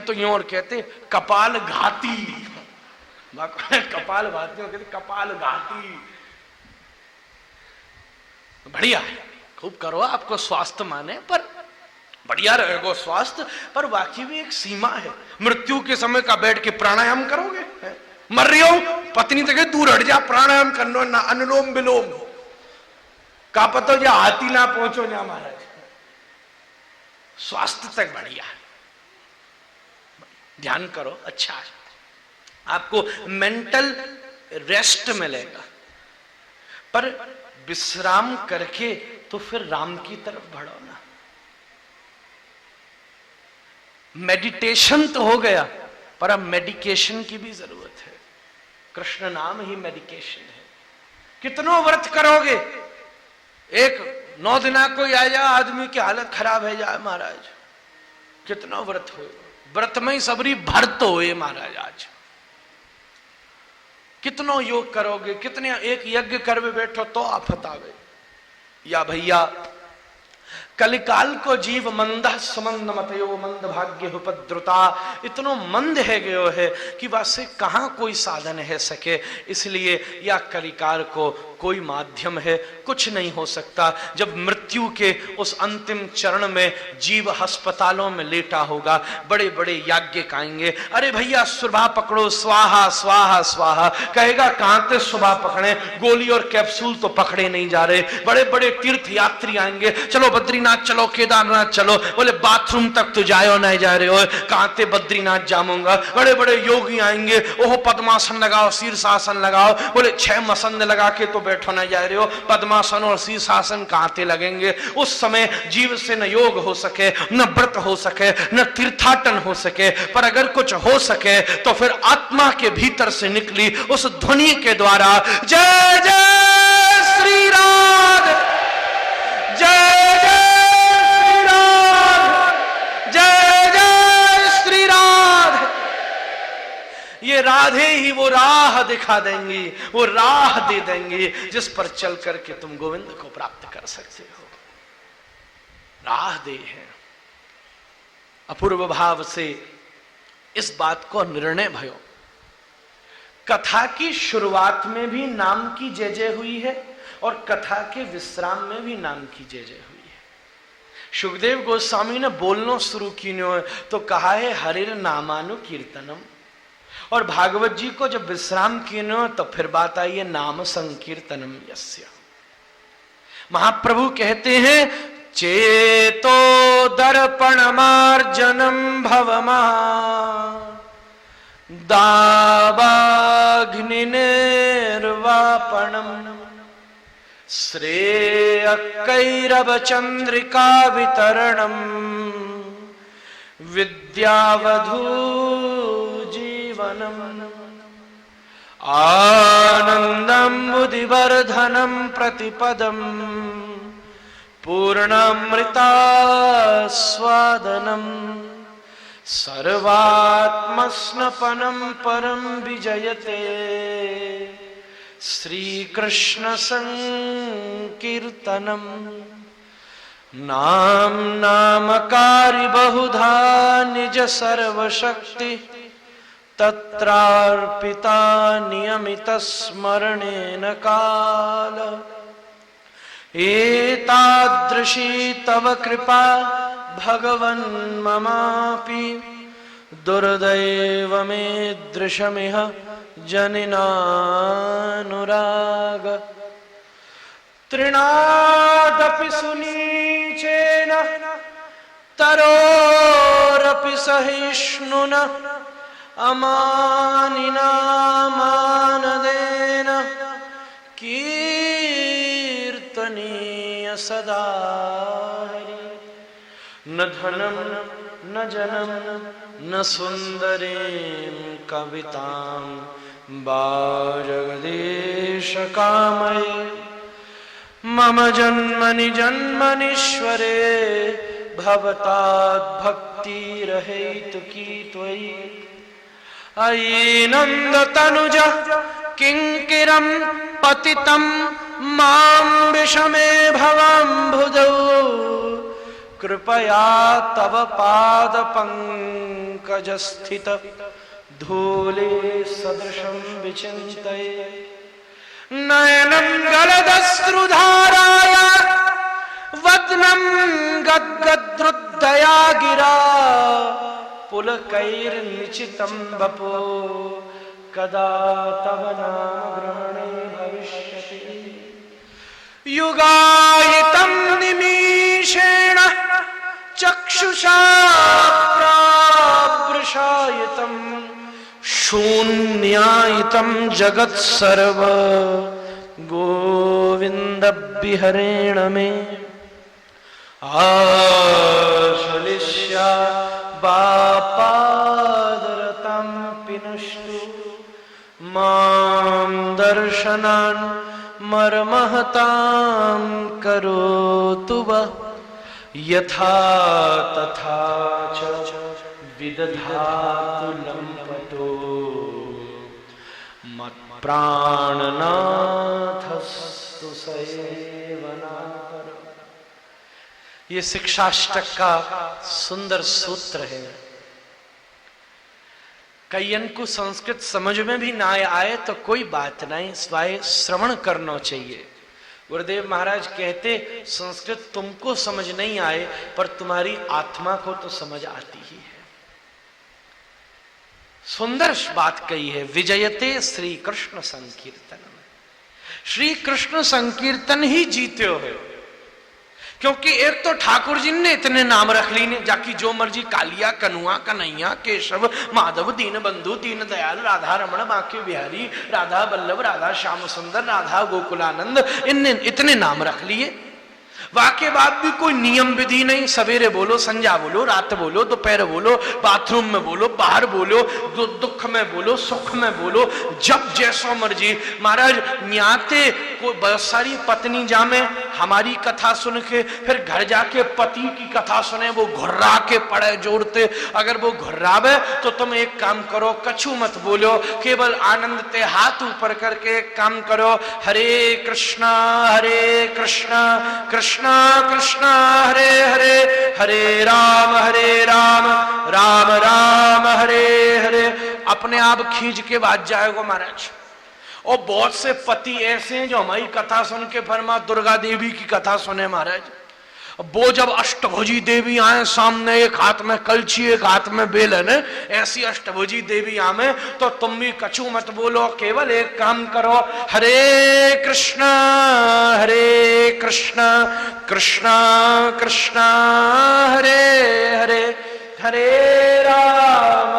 तो यूं और कहते कपाल घाती, कपाल घातियों कहते कपाल घाती। बढ़िया है, खूब करो, आपको स्वास्थ्य माने, पर बढ़िया रहेगा स्वास्थ्य, पर बाकी भी एक सीमा है। मृत्यु के समय का बैठ के प्राणायाम करोगे, मर रही हो पत्नी तक दूर हट जा, प्राणायाम करना ना, अनुलोम विलोम का पता जा हाथी ना पहुंचो ना महाराज। स्वास्थ्य तक बढ़िया है, ध्यान करो, अच्छा है, आपको मेंटल रेस्ट मिलेगा। पर विश्राम करके तो फिर राम की तरफ बढ़ो ना। मेडिटेशन तो हो गया, पर अब मेडिकेशन की भी जरूरत है। कृष्ण नाम ही मेडिकेशन है। कितनों व्रत करोगे, एक 9 दिना कोई आ जाए आदमी की हालत खराब है जाए महाराज, कितना व्रत हो, व्रत में ही सबरी भर तो हुए महाराज। आज कितनों योग करोगे, कितने एक यज्ञ करवे बैठो तो आफत आवे। या भैया कलिकाल को जीव मंद समंद मतयो मंद भाग्य उपद्रुता, इतनो मंद है गयो है कि वासे कहां कोई साधन है सके। इसलिए या कलिकाल को कोई माध्यम है, कुछ नहीं हो सकता। जब मृत्यु के उस अंतिम चरण में जीव अस्पतालों में लेटा होगा, बड़े बड़े याज्ञिक आएंगे, अरे भैया सुबह पकड़ो, स्वाहा स्वाहा स्वाहा, कहेगा कहां से सुबह पकड़े, गोली और कैप्सूल तो पकड़े नहीं जा रहे। बड़े बड़े तीर्थ यात्री आएंगे, चलो बद्रीनाथ चलो, केदारनाथ चलो, बोले बाथरूम तक तो जायो नहीं जा रहे हो, कहां से बद्रीनाथ जाऊंगा। बड़े बड़े योगी आएंगे, ओहो पद्मासन लगाओ, शीर्षासन लगाओ, बोले 6 मसंद लगा के तो बैठो ना जा रहे हो, पद्मासन और शीर्षासन कहां से लगेंगे। उस समय जीव से न योग हो सके, न व्रत हो सके, न तीर्थाटन हो सके, पर अगर कुछ हो सके तो फिर आत्मा के भीतर से निकली उस ध्वनि के द्वारा जय जय श्री राम, जय जय श्री राम, जय जय श्री राम। ये राधे ही वो राह दिखा देंगी, वो राह दे देंगी जिस पर चल करके तुम गोविंद को प्राप्त कर सकते हो। राह दे है। अपूर्व भाव से इस बात को निर्णय भयो। कथा की शुरुआत में भी नाम की जय जय हुई है और कथा के विश्राम में भी नाम की जय जय हुई है। सुखदेव गोस्वामी ने बोलना शुरू की तो कहा है हरिर नामानुकीर्तनम, और भागवत जी को जब विश्राम किए तो फिर बात आई है नाम संकीर्तनम यस्य। महाप्रभु कहते हैं चेतो दर्पण मार्जनम भवमा दावाग्निर्वापणम श्रेय कैरव चंद्रिका वितरणम विद्यावधू जीवनम आनंदम बुद्धिवर्धनम प्रतिपदम पूर्णामृतास्वादनम सर्वात्मस्नपनम परम विजयते श्री कृष्ण संकीर्तनम नाम नामकारी बहुधा निज सर्वशक्ति तत्रार्पिता नियमित स्मरणेन काल एतादृशी तव कृपा भगवन् ममापि दुर्दैव मे दृशमिह जनिनानुराग तृणादपि सुनीचेन तरोरपि सहिष्णुना अमानिना मानदेन कीर्तनीय सदा हरि न धनम न जनम न सुंदरीं कवितां वा जगदीश कामये मम जन्मनि जन्मनीश्वरे भवतात् भक्तिरहेतुकी त्वयि अयि नंद तनुज किंकिरं पतितं मां विषमे भवम्बुधौ कृपया तव पाद पंकजस्थित धूले सदृशं विचिन्तये नयनं गलदश्रुधाराया वदनं गद्गद्रुद्धया गिरा पुलकैर्निचितं वपो कदा तव नाम ग्रहणे भविष्यति युगायितं निमीषेण चक्षुषा प्रावृषायितं शून्यायितं जगत्सर्व गोविन्दविहरेण मे आश्लिष्या बापादरतं पिनुष्टु मां दर्शनान् मर्महतां करोतु वः यथा तथा च विदधातु लम्पटो मत्प्राणनाथस्तु सेवनाकर। ये शिक्षाष्टक का सुंदर सूत्र है। कईयन को संस्कृत समझ में भी ना आए तो कोई बात नहीं, स्वाय श्रवण करना चाहिए। गुरुदेव महाराज कहते संस्कृत तुमको समझ नहीं आए पर तुम्हारी आत्मा को तो समझ आती ही है। सुंदर बात कही है, विजयते श्री कृष्ण संकीर्तन में। श्री कृष्ण संकीर्तन ही जीते हो, क्योंकि एक तो ठाकुर जी ने इतने नाम रख ली ने, जाकी जो मर्जी कालिया कनुआ कन्हैया केशव माधव दीन बंधु दीन दयाल राधा रमण बांके बिहारी राधा वल्लभ राधा श्याम सुंदर राधा गोकुलानंद, इनने इतने नाम रख लिए। वाके बाद भी कोई नियम विधि नहीं, सवेरे बोलो, संध्या बोलो, रात बोलो, दोपहर बोलो, बाथरूम में बोलो, बाहर बोलो, दुख में बोलो, सुख में बोलो, जब जैसो मर्जी। महाराज न्याते कोई बहुत सारी पत्नी जामे हमारी कथा सुन के फिर घर जाके पति की कथा सुने, वो घुर्रा के पड़े जोड़ते। अगर वो घुर्रावे तो तुम एक काम करो, कछु मत बोलो, केवल आनंद ते हाथ ऊपर करके एक काम करो, हरे कृष्णा कृष्णा कृष्णा हरे हरे, हरे राम राम राम हरे हरे। अपने आप खींच के बाज जाएगा महाराज। और बहुत से पति ऐसे हैं जो हमारी कथा सुन के फरमा दुर्गा देवी की कथा सुने महाराज। वो जब अष्टभुजी देवी आए सामने, एक हाथ में कलछी एक हाथ में बेलन, ऐसी अष्टभुजी देवी आमे तो तुम भी कछु मत बोलो, केवल एक काम करो, हरे कृष्णा कृष्णा कृष्णा हरे हरे, हरे राम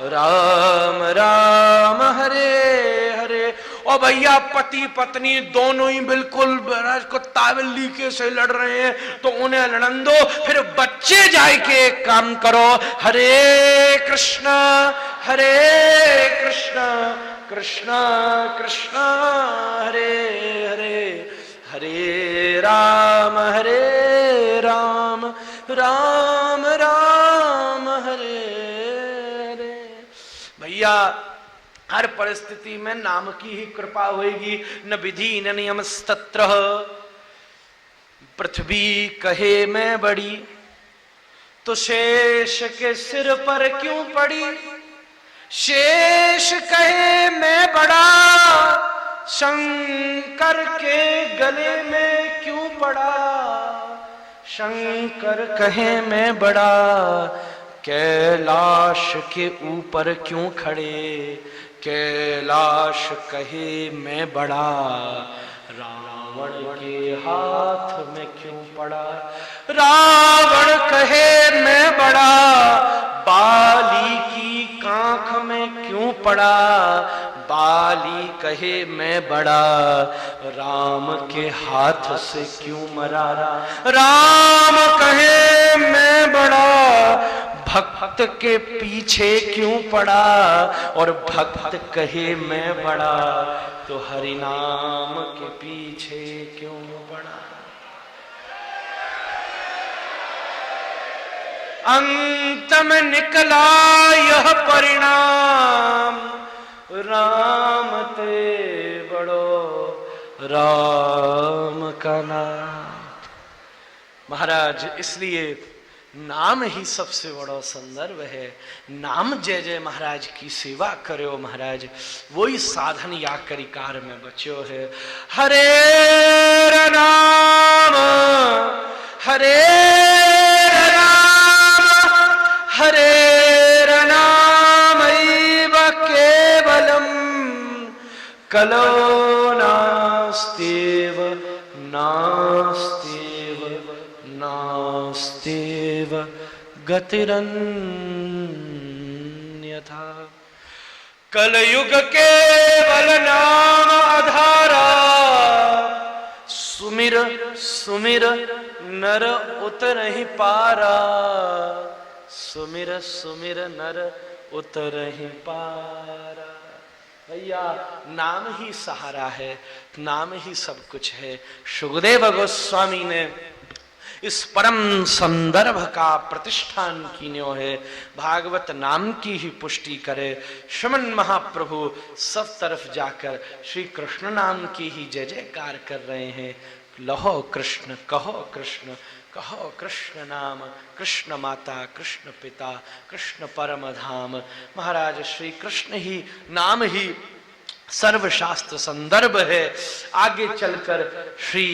राम राम हरे हरे। और भैया पति पत्नी दोनों ही बिल्कुल महाराज को तावली के से लड़ रहे हैं तो उन्हें लड़न दो, फिर बच्चे जाए के एक काम करो, हरे कृष्णा कृष्णा कृष्णा हरे हरे, हरे राम राम राम हरे हरे। भैया हर परिस्थिति में नाम की ही कृपा होगी। न विधि न नियम तत्र, पृथ्वी कहे मैं बड़ी तो शेष के सिर पर क्यों पड़ी, शेष कहे मैं बड़ा शंकर के गले में क्यों पड़ा, शंकर कहे मैं बड़ा कैलाश के ऊपर क्यों खड़े, कैलाश कहे मैं बड़ा रावण के हाथ में क्यों पड़ा, रावण कहे मैं बड़ा बाली की कांख में क्यों पड़ा, बाली कहे मैं बड़ा राम के हाथ से क्यों मरा, राम कहे मैं बड़ा भक्त के पीछे क्यों पड़ा, और भक्त कहे मैं बड़ा तो हरि नाम के पीछे क्यों पड़ा। अंत में निकला यह परिणाम राम ते बड़ो राम का नाम। महाराज इसलिए नाम ही सबसे बड़ा संदर्भ है। नाम जय जय महाराज की सेवा करो महाराज, वही साधन या करिकार में बच्यो है। हरे नाम हरे नाम हरे नाम केवलम कलो नास्तेव नास्तेव नास्तेव गतिरन्यथा। कलयुग केवल नाम आधारा, सुमिर सुमिर नर उतरहि पारा, सुमिर सुमिर नर उतरहि पारा। भैया नाम ही सहारा है, नाम ही सब कुछ है। शुकदेव गोस्वामी ने इस परम संदर्भ का प्रतिष्ठान कीन्यो है। भागवत नाम की ही पुष्टि करे। श्रीमन महाप्रभु सब तरफ जाकर श्री कृष्ण नाम की ही जय जयकार कर रहे हैं। लहो कृष्ण कहो कृष्ण, कहो कृष्ण नाम, कृष्ण माता कृष्ण पिता कृष्ण परम धाम। महाराज श्री कृष्ण ही नाम ही सर्वशास्त्र संदर्भ है। आगे चलकर श्री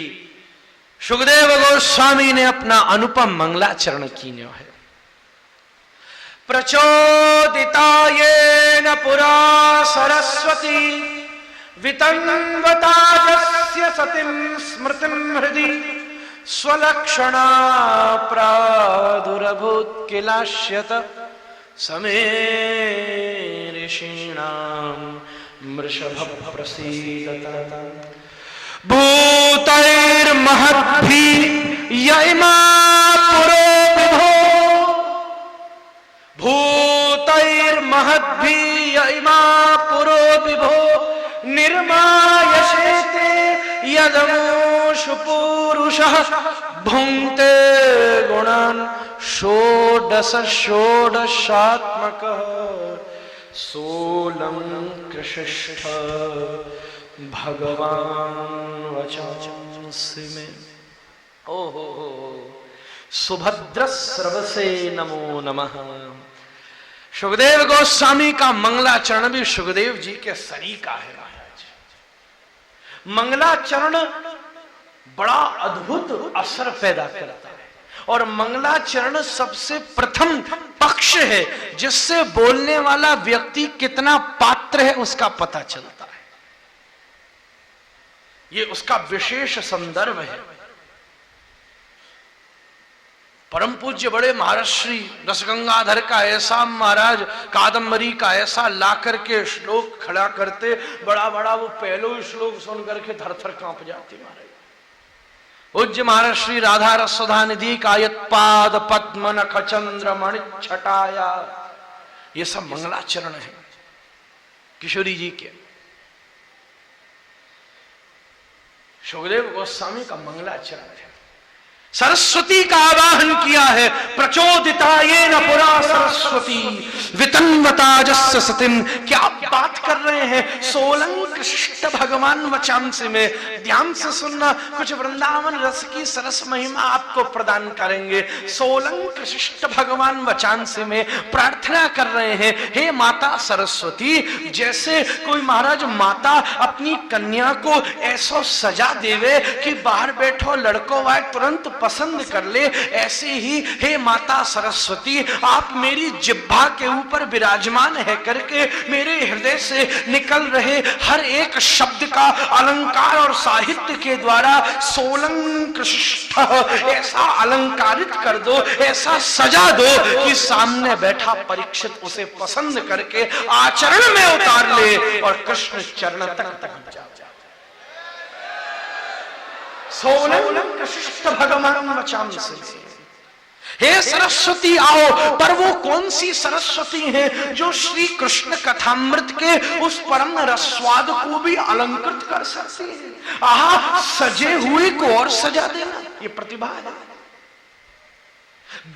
शुकदेव गोस्वामी ने अपना अनुपम मंगलाचरण कीन्यो है। प्रचोदिता येन पुरा सरस्वती, वितन्वता यस्य सतिं स्मृतिं हृदि, स्वलक्षणा प्रादुरभूत किलाश्यत, समे ऋषीणां मृषभ प्रसीदत। भूतैर्महद्भिः यैमा पुरो विभो, भूतैर्महद्भिः यैमा पुरो विभो, निर्मायशेते यदमुषु पूरुषः, भुङ्क्ते गुणान् षोडश षोडशात्मकः, सोऽलङ्कृशिष्ठ भगवान वचांसि में। ओहो सुभद्र स्रवसे नमो नमः। शुकदेव गोस्वामी का मंगलाचरण भी शुकदेव जी के सरीका है महाराज। मंगलाचरण बड़ा अद्भुत असर पैदा करता है और मंगलाचरण सबसे प्रथम पक्ष है जिससे बोलने वाला व्यक्ति कितना पात्र है उसका पता चलता है। ये उसका विशेष संदर्भ है। परम पूज्य बड़े महर्षि रसगंगाधर का ऐसा महाराज कादम्बरी का ऐसा ला करके श्लोक खड़ा करते, बड़ा बड़ा वो पहलो श्लोक सुन करके थर थर कांप जाती महाराज। पूज्य महर्षि राधा रसोधा निधि का यत्पाद पद्म नख चंद्र मणि छटाया, ये सब मंगलाचरण है किशोरी जी के। शुकदेव गोस्वामी का मंगलाचरण है। सरस्वती का आवाहन किया है। प्रचोदिता येन पुरा सरस्वती, वितन्वता जस्य सतिम। क्या आप बात कर रहे हैं? सोलंक शिष्ट भगवान वचांसि में। ध्यान से सुनना, कुछ वृंदावन रस की सरस महिमा आपको प्रदान करेंगे। सोलंक शिष्ट भगवान वचांसि में प्रार्थना कर रहे हैं, हे माता सरस्वती, जैसे कोई महाराज माता अपनी कन्या को ऐसा सजा देवे कि बाहर बैठो लड़को वाय तुरंत पसंद कर ले, ऐसे ही हे माता सरस्वती, आप मेरी जिह्वा के ऊपर विराजमान है करके मेरे हृदय से निकल रहे हर एक शब्द का अलंकार और साहित्य के द्वारा सोलंकृष्ट ऐसा अलंकारित कर दो, ऐसा सजा दो कि सामने बैठा परीक्षित उसे पसंद करके आचरण में उतार ले और कृष्ण चरण तक पहुंच जाए। सोलंकृष्ट भगवान वचांसि में। हे सरस्वती आओ, पर वो कौन सी सरस्वती है जो श्री कृष्ण कथामृत के उस परम रसवाद को भी अलंकृत कर सकती है? आहा, सजे हुए को और सजा देना, ये प्रतिभा है।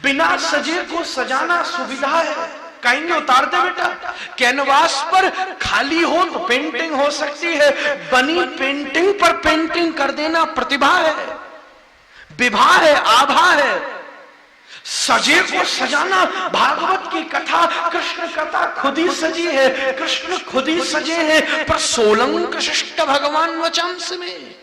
बिना सजे को सजाना सुविधा है, कहेंगे उतार दे बेटा। कैनवास पर खाली हो तो पेंटिंग हो सकती है, बनी पेंटिंग पर पेंटिंग कर देना प्रतिभा है, विभा है, आभा है। सजे को सजाना। भागवत की कथा कृष्ण कथा खुद ही सजी है, कृष्ण खुद ही सजे हैं। पर सोलंक शिष्ट भगवान वचांस में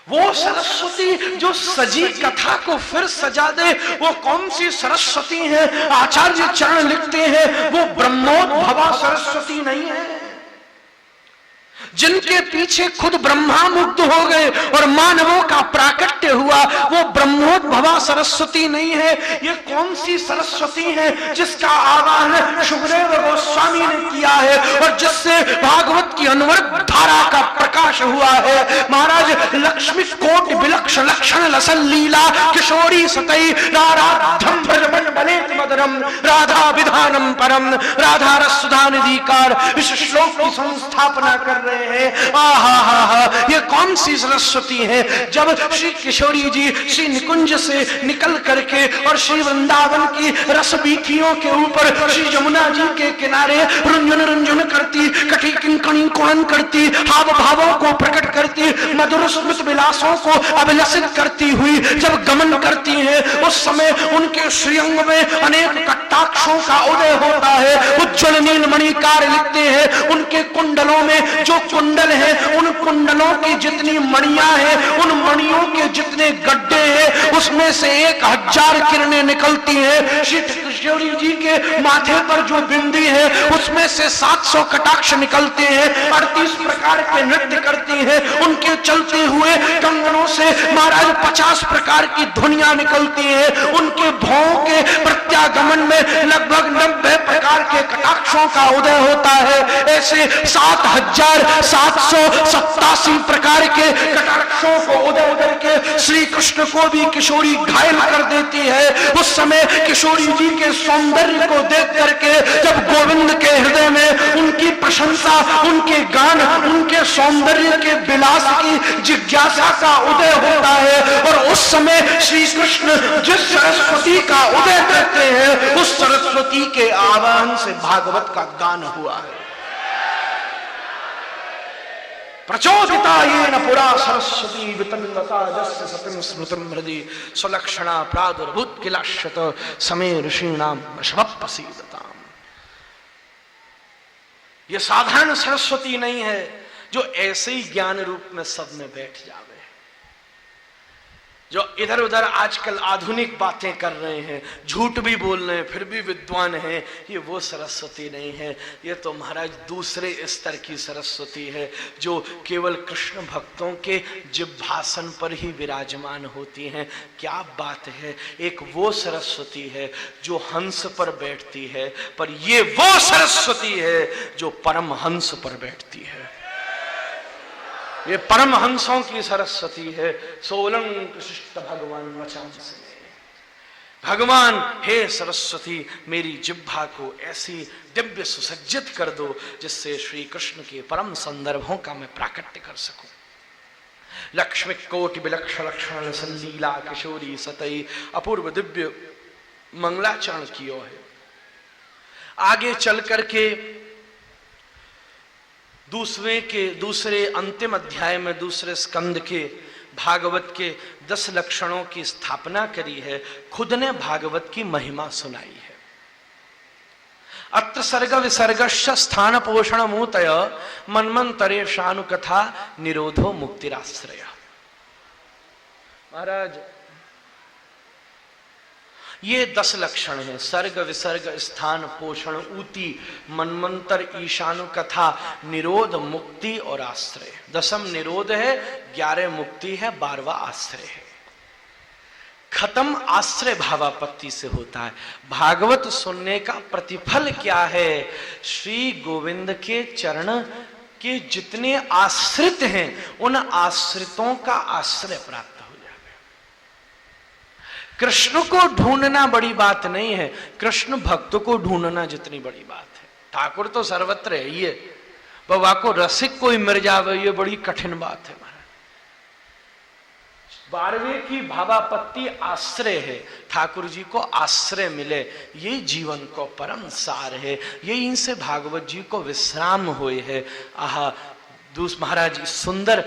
वो सरस्वती जो सजी कथा को फिर सजा दे, वो कौन सी सरस्वती है? आचार्य चरण लिखते हैं वो ब्रह्मोद्भवा सरस्वती नहीं है, जिनके पीछे खुद ब्रह्मा मुग्ध हो गए और मानवों का प्राकट्य हुआ, वो ब्रह्मोद्भवा सरस्वती नहीं है। ये कौन सी सरस्वती है जिसका आवाहन शुभदेव गोस्वामी ने किया है और जिससे भागवत की अनवरत धारा का प्रकाश हुआ है? महाराज, लक्ष्मी कोटि विलक्ष लक्षण लसन लीला किशोरी सतई राराध्यम भजमन बने मदरम राधा विधानम परम राधा रसुधा निधिकार, इस श्लोक की संस्थापना कर रहे हैं। आहा हा हा, ये कौन सी सरस्वती है? जब श्री किशोरी जी श्री निकुंज से निकल करके और श्री वृंदावन की रस बीथियों के ऊपर श्री यमुना जी के किनारे रुंझुन रुंझुन करती, कटी किंकणी कुणन करती, हाव भावों को प्रकट करती, मधुर स्मृत विलासों को अभिलषित करती हुई जब गमन करती है, उस समय उनके श्रीअंग में अनेक कटाक्षों का उदय होता है। उज्ज्वल नीलमणि कार लिखते हैं, उनके कुंडलों में जो कुंडल है, उन कुंडलों की जितनी मणियां हैं, उन मणियों के जितने गड्ढे हैं, उसमें से 1000 किरणें निकलती हैं। श्री किशोरी जी के माथे पर जो बिंदी है, उसमें से 700 कटाक्ष निकलते हैं। 38 प्रकार के नृत्य करती हैं। उनके चलते हुए कंगनों से महाराज 50 प्रकार की ध्वनियां निकलती हैं। उनके भावों के प्रत्यागमन में लगभग 90 प्रकार के कटाक्षों का उदय होता है। ऐसे 7787 प्रकार के कटाक्षों को उदय करके श्री कृष्ण को भी किशोरी घायल कर देती है। उस समय किशोरी जी के सौंदर्य को देख करके जब गोविंद के हृदय में उनकी प्रशंसा, उनके गान, उनके सौंदर्य के विलास की जिज्ञासा का उदय होता है और उस समय श्री कृष्ण जिस सरस्वती का उदय करते हैं, उस सरस्वती के आवाहन से भागवत का गान हुआ है। प्रचोदिता येन पुरा सरस्वती वितन्वता जस्य सतिं स्मृतिं हृदि स्वलक्षणा प्रादुर्भूत किलाश्यत समे ऋषीणां वशवप्रसीदताम्। ये साधारण सरस्वती नहीं है जो ऐसे ही ज्ञान रूप में सब में बैठ जावे। जो इधर उधर आजकल आधुनिक बातें कर रहे हैं, झूठ भी बोल रहे हैं, फिर भी विद्वान हैं, ये वो सरस्वती नहीं है। ये तो महाराज दूसरे स्तर की सरस्वती है जो केवल कृष्ण भक्तों के जिह्वासन पर ही विराजमान होती हैं। क्या बात है! एक वो सरस्वती है जो हंस पर बैठती है, पर ये वो सरस्वती है जो परम हंस पर बैठती है। ये परम हंसों की सरस्वती है। सोलंक शिष्ट भगवान वचांस में, भगवान हे सरस्वती मेरी जिह्वा को ऐसी दिव्य सुसज्जित कर दो जिससे श्री कृष्ण के परम संदर्भों का मैं प्राकट्य कर सकूं। लक्ष्मी कोटि विलक्ष लक्षण संलीला किशोरी सतई अपूर्व दिव्य मंगलाचरण कियो है। आगे चल करके दूसरे अंतिम अध्याय में दूसरे स्कंद के भागवत के 10 लक्षणों की स्थापना करी है। खुद ने भागवत की महिमा सुनाई है। अत्र सर्ग विसर्गश्च स्थान पोषण मूतय मन्वंतरे शानु कथा निरोधो मुक्तिराश्रय। महाराज, ये 10 लक्षण हैं। सर्ग विसर्ग स्थान पोषण ऊती मनमंत्र ईशानु कथा निरोध मुक्ति और आश्रय। 10वीं निरोध है, 11 मुक्ति है, 12वां आश्रय है। खत्म आश्रय भावापत्ति से होता है। भागवत सुनने का प्रतिफल क्या है? श्री गोविंद के चरण के जितने आश्रित हैं उन आश्रितों का आश्रय प्राप्त। कृष्ण को ढूंढना बड़ी बात नहीं है, कृष्ण भक्त को ढूंढना जितनी बड़ी बात है। ठाकुर तो सर्वत्र है, ये बाबा को रसिक कोई मिल जावे ये बड़ी कठिन बात है। 12वें की भावापत्ति आश्रय है। ठाकुर जी को आश्रय मिले, ये जीवन को परम सार है। ये इनसे भागवत जी को विश्राम हुए है। आहा, महाराज सुंदर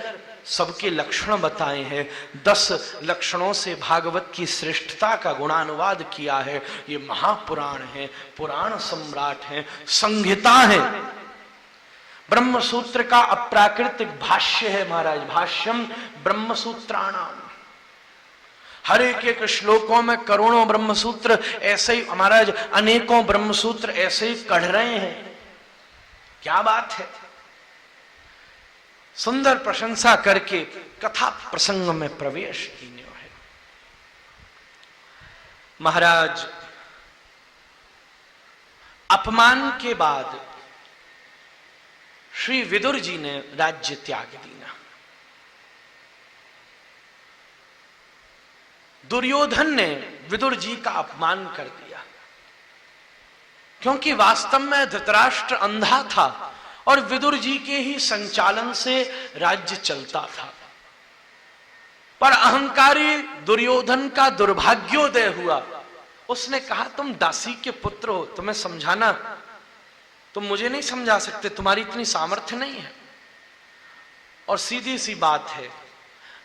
सबके लक्षण बताए हैं। 10 लक्षणों से भागवत की श्रेष्ठता का गुणानुवाद किया है। ये महापुराण है, पुराण सम्राट है, संहिता है। ब्रह्मसूत्र का अप्राकृतिक भाष्य है महाराज, भाष्यम ब्रह्मसूत्राणाम। हर एक श्लोकों में करोड़ों ब्रह्मसूत्र ऐसे ही महाराज, अनेकों ब्रह्मसूत्र ऐसे ही कढ़ रहे हैं। क्या बात है। सुंदर प्रशंसा करके कथा प्रसंग में प्रवेश कीने है। महाराज, अपमान के बाद श्री विदुर जी ने राज्य त्याग दिया। दुर्योधन ने विदुर जी का अपमान कर दिया, क्योंकि वास्तव में धृतराष्ट्र अंधा था और विदुर जी के ही संचालन से राज्य चलता था। पर अहंकारी दुर्योधन का दुर्भाग्योदय हुआ। उसने कहा, तुम दासी के पुत्र हो, तुम्हें समझाना, तुम मुझे नहीं समझा सकते, तुम्हारी इतनी सामर्थ्य नहीं है। और सीधी सी बात है,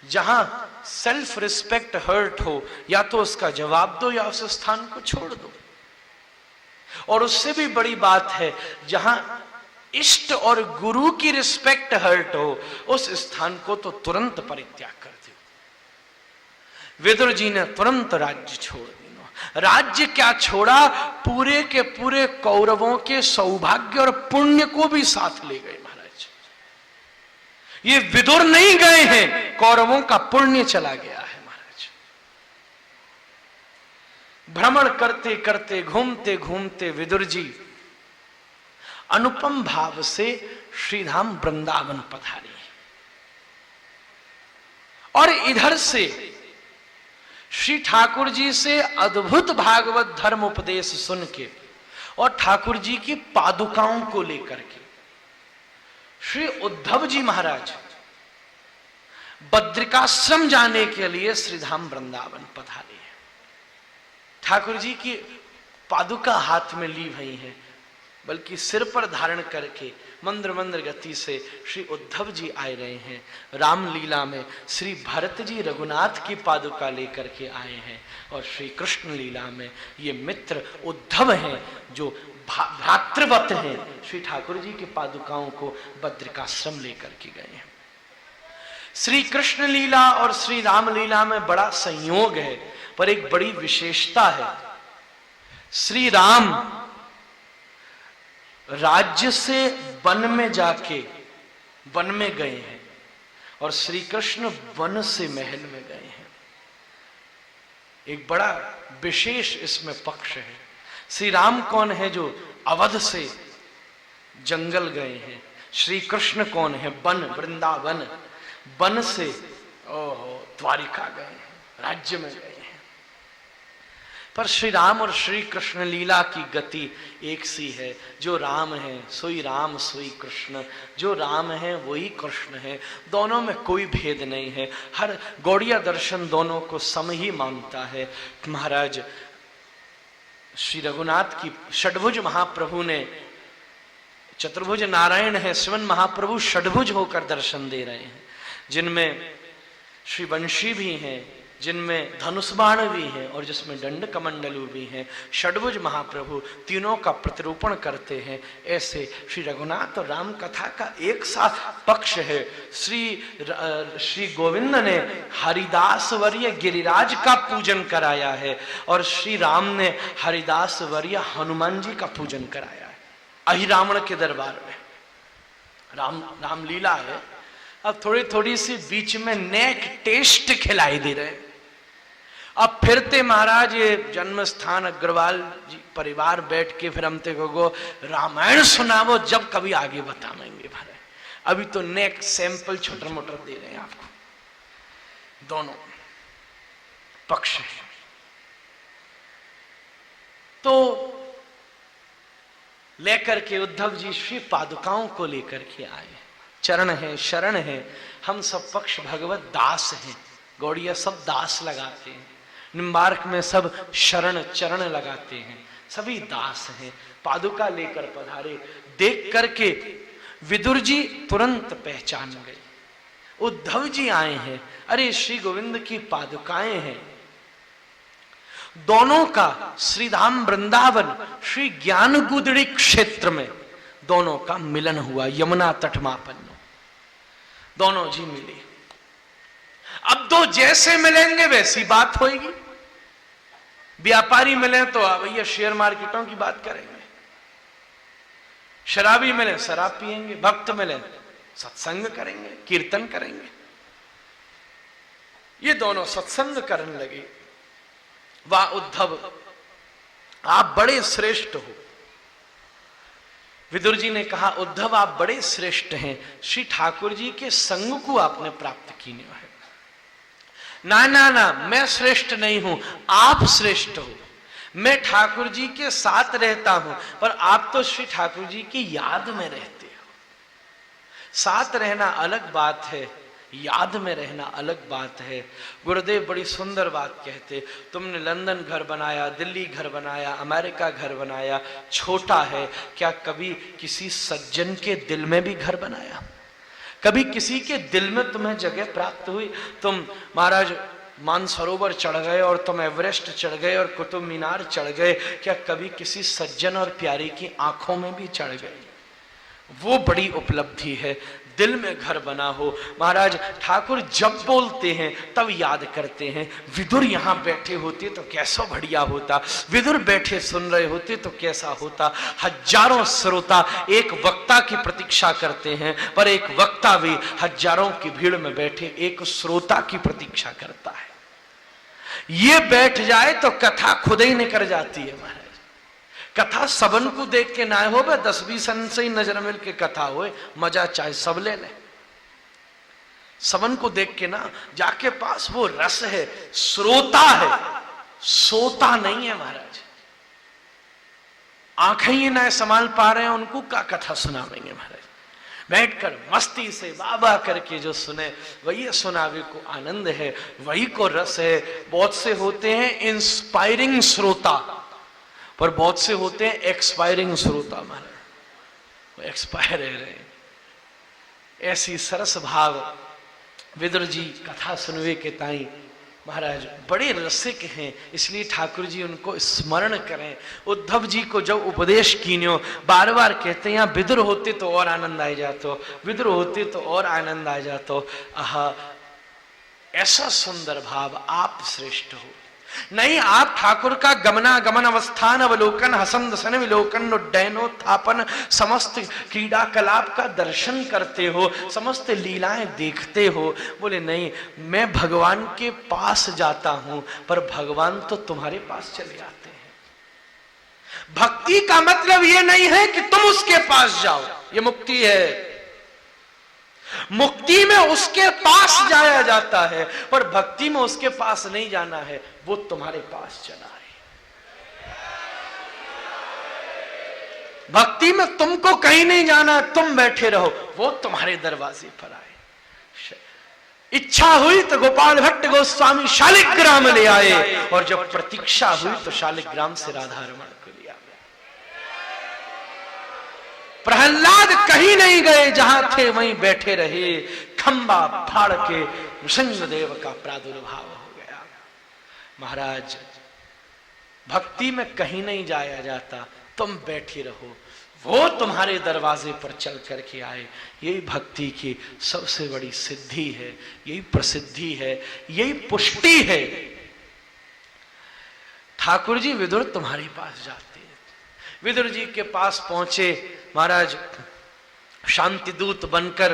जहां सेल्फ रिस्पेक्ट हर्ट हो, या तो उसका जवाब दो या उस स्थान को छोड़ दो। और उससे भी बड़ी बात है, जहां इष्ट और गुरु की रिस्पेक्ट हर्ट हो, उस स्थान को तो तुरंत परित्याग कर दो। विदुर जी ने तुरंत राज्य छोड़ दिया। राज्य क्या छोड़ा, पूरे के पूरे कौरवों के सौभाग्य और पुण्य को भी साथ ले गए महाराज। ये विदुर नहीं गए हैं, कौरवों का पुण्य चला गया है महाराज। भ्रमण करते करते, घूमते घूमते विदुर जी अनुपम भाव से श्रीधाम वृंदावन पधारे। और इधर से श्री ठाकुर जी से अद्भुत भागवत धर्म उपदेश सुन के और ठाकुर जी की पादुकाओं को लेकर के श्री उद्धव जी महाराज बद्रिकाश्रम जाने के लिए श्रीधाम वृंदावन पधारे। ठाकुर जी की पादुका हाथ में ली हुई है, बल्कि सिर पर धारण करके मंद्र मंद्र गति से श्री उद्धव जी आए रहे हैं। रामलीला में श्री भरत जी रघुनाथ की पादुका लेकर के आए हैं, और श्री कृष्ण लीला में ये मित्र उद्धव हैं जो भ्रातृवत हैं, श्री ठाकुर जी की पादुकाओं को बद्रिकाश्रम लेकर के गए हैं। श्री कृष्ण लीला और श्री रामलीला में बड़ा संयोग है, पर एक बड़ी विशेषता है। श्री राम राज्य से वन में जाके वन में गए हैं, और श्री कृष्ण वन से महल में गए हैं। एक बड़ा विशेष इसमें पक्ष है। श्री राम कौन है, जो अवध से जंगल गए हैं। श्री कृष्ण कौन है, वन, वृंदावन, वन से द्वारिका गए हैं, राज्य में गए हैं। पर श्री राम और श्री कृष्ण लीला की गति एक सी है। जो राम है सोई राम सोई कृष्ण, जो राम है वही कृष्ण है, दोनों में कोई भेद नहीं है। हर गौड़िया दर्शन दोनों को सम ही मानता है। महाराज, श्री रघुनाथ की षडभुज महाप्रभु ने, चतुर्भुज नारायण है, शिवन महाप्रभु षडभुज होकर दर्शन दे रहे हैं, जिनमें श्री वंशी भी हैं, जिनमें धनुष बाण भी हैं, और जिसमें दंड कमंडलू भी हैं। षडभुज महाप्रभु तीनों का प्रतिरूपण करते हैं। ऐसे श्री रघुनाथ और राम कथा का एक साथ पक्ष है। श्री गोविंद ने हरिदास वर्य गिरिराज का पूजन कराया है, और श्री राम ने हरिदास वर्य हनुमान जी का पूजन कराया है अहिरावण के दरबार में। रामलीला है। अब थोड़ी थोड़ी सी बीच में नेक टेस्ट खिलाई दे रहे। अब फिरते महाराज ये जन्म स्थान अग्रवाल जी परिवार बैठ के फिर हमते को रामायण सुनावो, जब कभी आगे बताएंगे भरे। अभी तो नेक सैंपल छोटर मोटर दे रहे हैं आपको। दोनों पक्ष है। तो लेकर के उद्धव जी श्री पादुकाओं को लेकर के आए। चरण है, शरण है। हम सब पक्ष भगवत दास हैं। गौड़िया सब दास लगाते हैं। निम्बार्क में सब शरण चरण लगाते हैं। सभी दास हैं। पादुका लेकर पधारे। देख करके विदुर जी तुरंत पहचान गए। उद्धव जी आए हैं, अरे श्री गोविंद की पादुकाएं हैं। दोनों का श्रीधाम वृंदावन श्री ज्ञान गुदड़ी क्षेत्र में दोनों का मिलन हुआ, यमुना तटमापन्न, दोनों जी मिले। अब दो जैसे मिलेंगे वैसी बात होगी। व्यापारी मिले तो भैया शेयर मार्केटों की बात करेंगे, शराबी मिले शराब पिएंगे, भक्त मिले सत्संग करेंगे, कीर्तन करेंगे। ये दोनों सत्संग करने लगे। वाह उद्धव, आप बड़े श्रेष्ठ हो। विदुर जी ने कहा, उद्धव आप बड़े श्रेष्ठ हैं, श्री ठाकुर जी के संग को आपने प्राप्त कीने है। ना ना ना, मैं श्रेष्ठ नहीं हूं, आप श्रेष्ठ हो। मैं ठाकुर जी के साथ रहता हूं, पर आप तो श्री ठाकुर जी की याद में रहते हो। साथ रहना अलग बात है, याद में रहना अलग बात है। गुरुदेव बड़ी सुंदर बात कहते, तुमने लंदन घर बनाया, दिल्ली घर बनाया, अमेरिका घर बनाया, छोटा है, क्या कभी किसी सज्जन के दिल में भी घर बनाया? कभी किसी के दिल में तुम्हें जगह प्राप्त हुई? तुम महाराज मानसरोवर चढ़ गए और तुम एवरेस्ट चढ़ गए और कुतुब मीनार चढ़ गए, क्या कभी किसी सज्जन और प्यारी की आंखों में भी चढ़ गए? वो बड़ी उपलब्धि है, दिल में घर बना हो। महाराज ठाकुर जब बोलते हैं तब याद करते हैं। विदुर यहां बैठे होते तो कैसा बढ़िया होता, विदुर बैठे सुन रहे होते तो कैसा होता। हजारों श्रोता एक वक्ता की प्रतीक्षा करते हैं, पर एक वक्ता भी हजारों की भीड़ में बैठे एक श्रोता की प्रतीक्षा करता है। ये बैठ जाए तो कथा खुद ही निकल जाती है। महाराज कथा सबन को देख के ना हो, 10-20 से ही नजर मिल के कथा होए, मजा चाहे सब ले ले। सबन को देख के ना, जाके पास वो रस है, श्रोता है, सोता नहीं है। महाराज आंखें ही ना संभाल पा रहे हैं, उनको क्या कथा सुनावेंगे? महाराज बैठकर मस्ती से बाबा करके जो सुने वही सुनावे को आनंद है, वही को रस है। बहुत से होते हैं इंस्पायरिंग श्रोता, पर बहुत से होते हैं एक्सपायरिंग श्रोता। महाराज वो एक्सपायर रहे। ऐसी सरस भाव विदुर जी कथा सुनवे के ताई महाराज बड़े रसिक हैं, इसलिए ठाकुर जी उनको स्मरण करें। उद्धव जी को जब उपदेश कीन्यो, बार बार कहते हैं विदुर होते तो और आनंद आ जातो, विदुर होते तो और आनंद आ जातो। आहा, ऐसा सुंदर भाव, आप श्रेष्ठ हो। नहीं, आप ठाकुर का गमनागमन अवस्थान अवलोकन हसन दसन विलोकन उड्डयनोत्थापन समस्त क्रीड़ा कलाप का दर्शन करते हो, समस्त लीलाएं देखते हो। बोले नहीं, मैं भगवान के पास जाता हूं, पर भगवान तो तुम्हारे पास चले जाते हैं। भक्ति का मतलब यह नहीं है कि तुम उसके पास जाओ, ये मुक्ति है। मुक्ति में उसके पास जाया जाता है, पर भक्ति में उसके पास नहीं जाना है, वो तुम्हारे पास चला है। भक्ति में तुमको कहीं नहीं जाना, तुम बैठे रहो, वो तुम्हारे दरवाजे पर आए। इच्छा हुई तो गोपाल भट्ट गोस्वामी शालिग्राम ले आए, और जब प्रतीक्षा हुई तो शालिग्राम से राधा रमण को लिया। प्रहलाद कहीं नहीं गए, जहां थे वहीं बैठे रहे। खंबा फाड़ के नृसिंहदेव का प्रादुर्भाव हो गया। महाराज भक्ति में कहीं नहीं जाया जाता, तुम बैठी रहो, वो तुम्हारे दरवाजे पर चल करके आए। यही भक्ति की सबसे बड़ी सिद्धि है, यही प्रसिद्धि है, यही पुष्टि है। ठाकुर जी विदुर तुम्हारे पास जाते हैं। विदुर जी के पास पहुंचे महाराज, शांति दूत बनकर